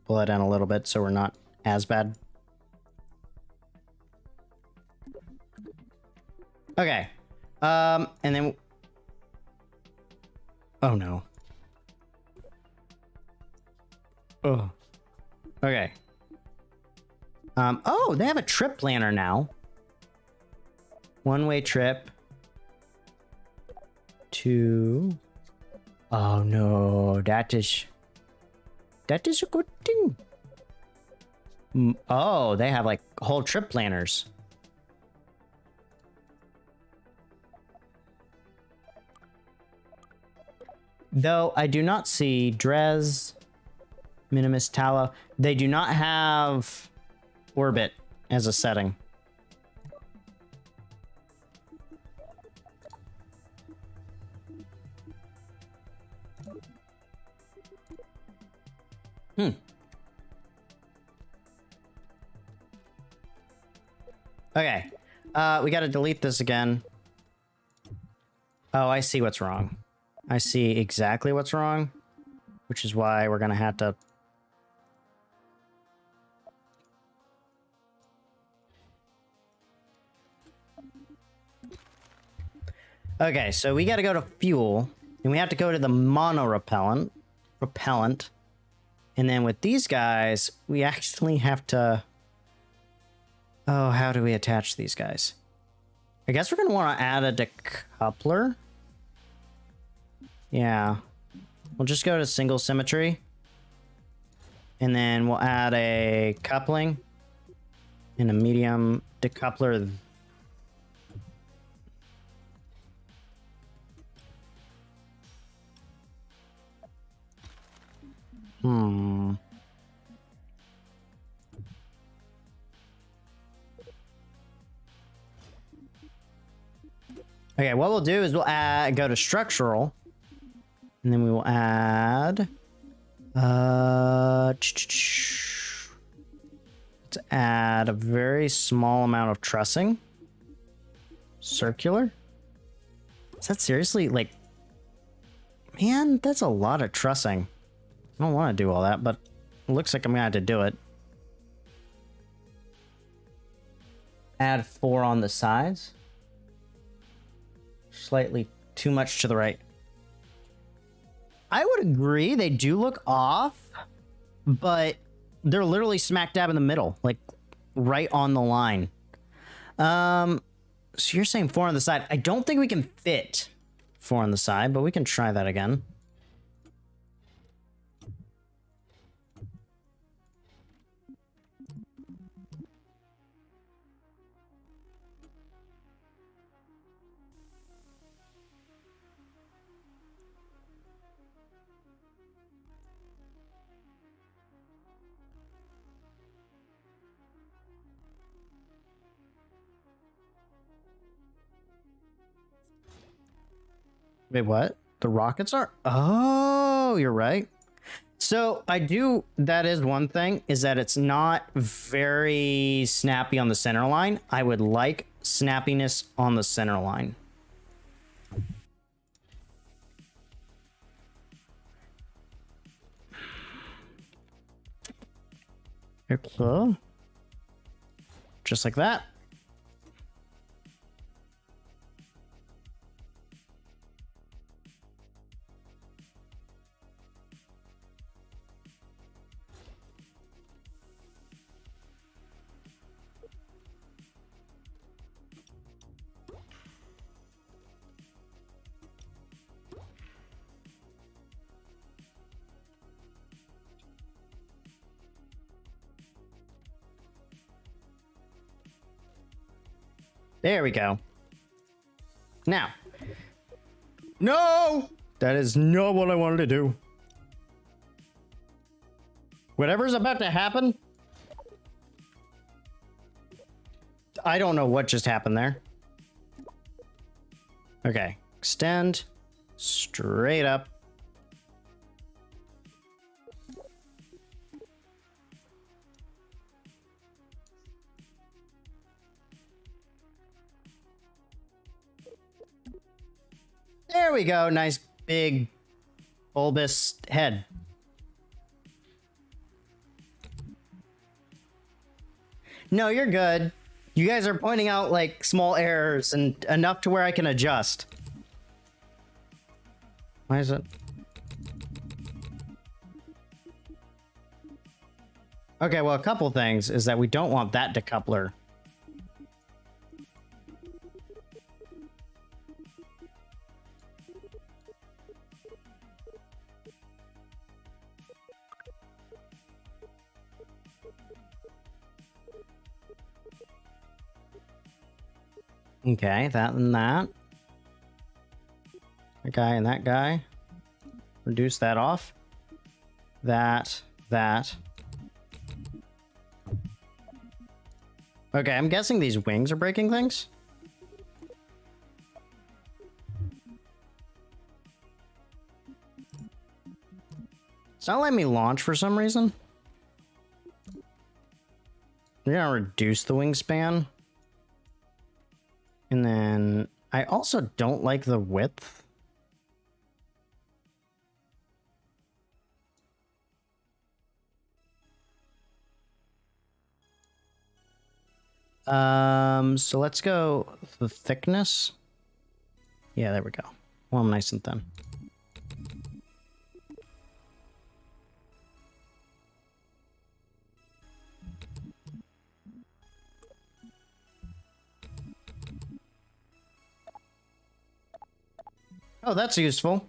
Pull that down a little bit so we're not as bad. Okay. And then... Oh, no. Oh. Okay. Oh, they have a trip planner now. One-way trip. 2. Oh, no. That is a good thing. Oh, they have like whole trip planners. Though I do not see Dres, Minimus, Talo. They do not have orbit as a setting. Okay. We gotta delete this again. Oh, I see what's wrong. I see exactly what's wrong, which is why we're gonna have to... Okay, so we gotta go to fuel, and we have to go to the mono propellant, and then with these guys, we actually have to... Oh, how do we attach these guys? I guess we're gonna want to add a decoupler. Yeah. We'll just go to single symmetry. And then we'll add a coupling and a medium decoupler. Okay, what we'll do is we'll go to structural, and then we will add, let's add a very small amount of trussing. Circular? Is that seriously, like, man, that's a lot of trussing. I don't want to do all that, but it looks like I'm gonna have to do it. Add 4 on the sides. Slightly too much to the right. I would agree, they do look off, but they're literally smack dab in the middle, like right on the line. So you're saying 4 on the side. I don't think we can fit 4 on the side, but we can try that again. Wait, what? The rockets are... Oh, you're right. So I do... That is one thing, is that it's not very snappy on the center line. I would like snappiness on the center line. Okay. Just like that. There we go. Now. No! That is not what I wanted to do. Whatever's about to happen. I don't know what just happened there. Okay. Extend. Straight up. There we go. Nice big bulbous head. No, you're good. You guys are pointing out like small errors and enough to where I can adjust. Why is it? Okay, well, a couple things is that we don't want that decoupler. Okay, that and that. That guy and that guy. Reduce that off. That. Okay, I'm guessing these wings are breaking things. It's not letting me launch for some reason. We're gonna reduce the wingspan. And then I also don't like the width. So let's go the thickness. Yeah, there we go. Well, I'm nice and thin. Oh, that's useful.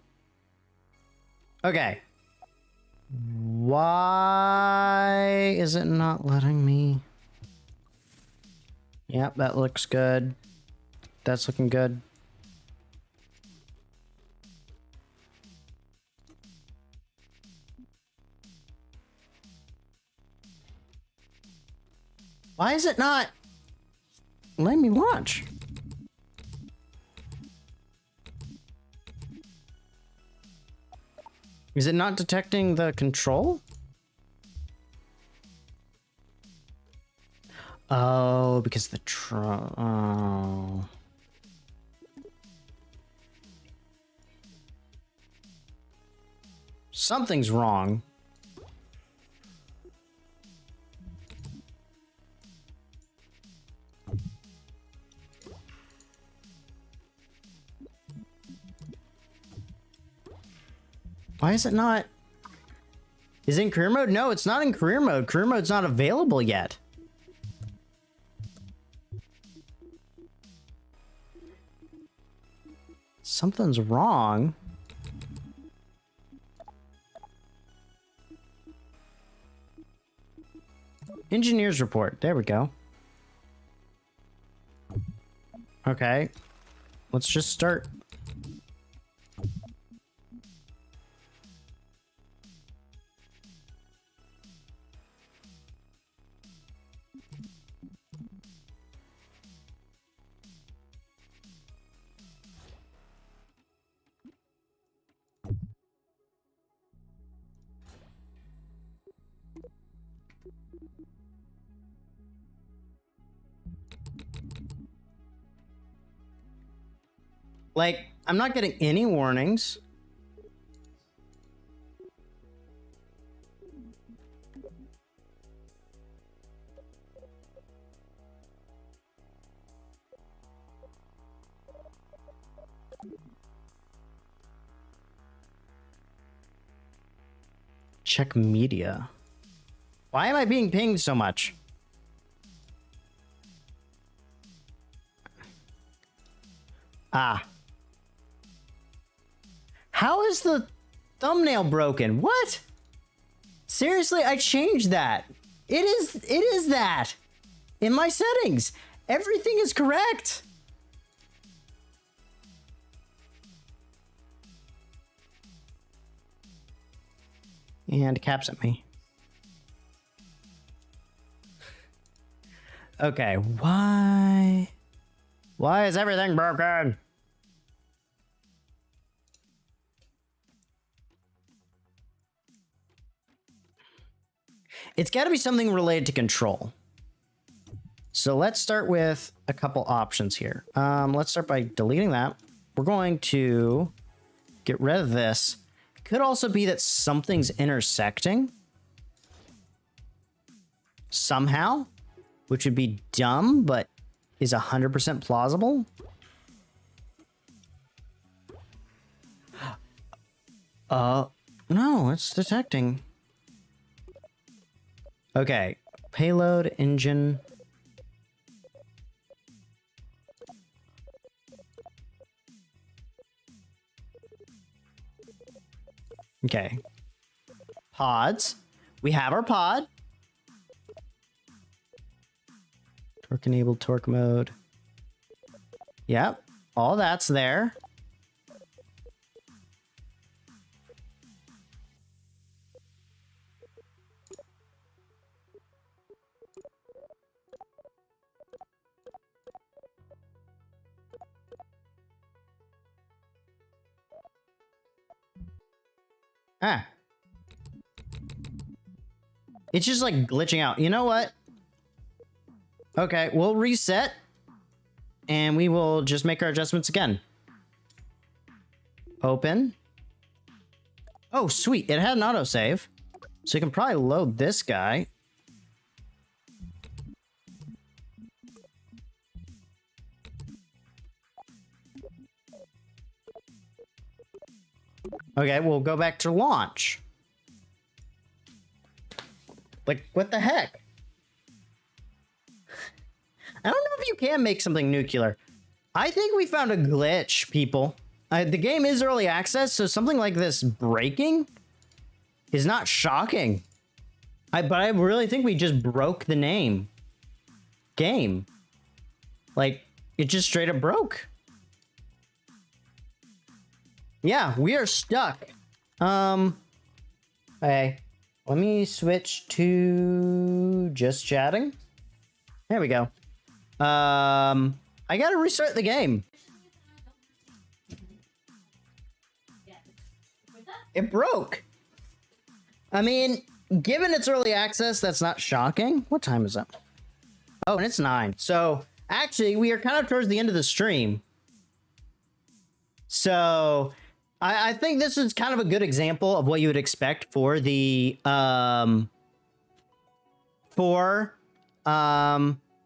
Okay. Why is it not letting me? Yep, that looks good. That's looking good. Why is it not letting me launch? Is it not detecting the control? Oh, because the oh. Something's wrong. Why is it not? Is it in career mode? No, it's not in career mode. Career mode's not available yet. Something's wrong. Engineer's report. There we go. Okay. Let's just start. Like, I'm not getting any warnings. Check media. Why am I being pinged so much? Ah. How is the thumbnail broken? What? Seriously, I changed that. It is that. In my settings. Everything is correct. And caps at me. Okay, why? Why is everything broken? It's got to be something related to control. So let's start with a couple options here. Let's start by deleting that. We're going to get rid of this. It could also be that something's intersecting somehow, which would be dumb, but is 100% plausible. No, it's detecting. Okay, payload engine. Okay. Pods. We have our pod. Torque enabled torque mode. Yep, all that's there. Ah. It's just like glitching out. You know what? Okay, we'll reset. And we will just make our adjustments again. Open. Oh, sweet. It had an autosave. So you can probably load this guy. Okay, we'll go back to launch. Like, what the heck? I don't know if you can make something nuclear. I think we found a glitch, people. The game is early access, so something like this breaking is not shocking. But I really think we just broke the game. Like, it just straight up broke. Yeah, we are stuck. Hey, let me switch to just chatting. There we go. I gotta restart the game. It broke. I mean, given its early access, that's not shocking. What time is it? Oh, and it's 9. So, actually, we are kind of towards the end of the stream. So, I think this is kind of a good example of what you would expect for the,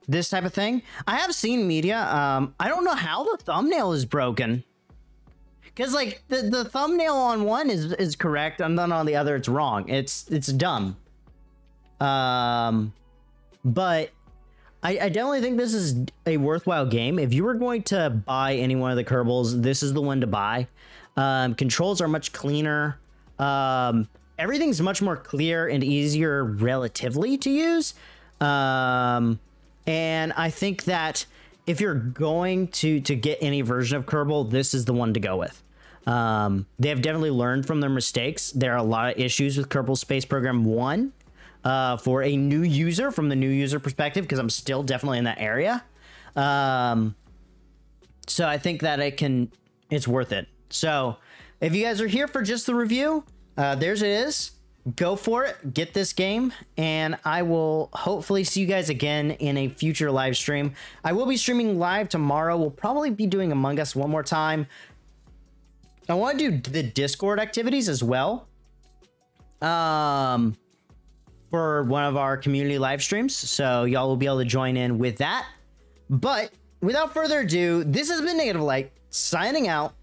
this type of thing. I have seen media. I don't know how the thumbnail is broken. Because like the thumbnail on one is correct, and then on the other it's wrong. It's dumb. But I definitely think this is a worthwhile game. If you were going to buy any one of the Kerbals, this is the one to buy. Controls are much cleaner. Everything's much more clear and easier relatively to use. And I think that if you're going to get any version of Kerbal, this is the one to go with. They have definitely learned from their mistakes. There are a lot of issues with Kerbal Space Program 1 for a new user, from the new user perspective, because I'm still definitely in that area. So I think that it's worth it. So if you guys are here for just the review, there's it is. Go for it, get this game, and I will hopefully see you guys again in a future live stream. I will be streaming live tomorrow. We'll probably be doing Among Us one more time. I want to do the Discord activities as well, for one of our community live streams, so y'all will be able to join in with that. But without further ado, this has been Negative Light signing out.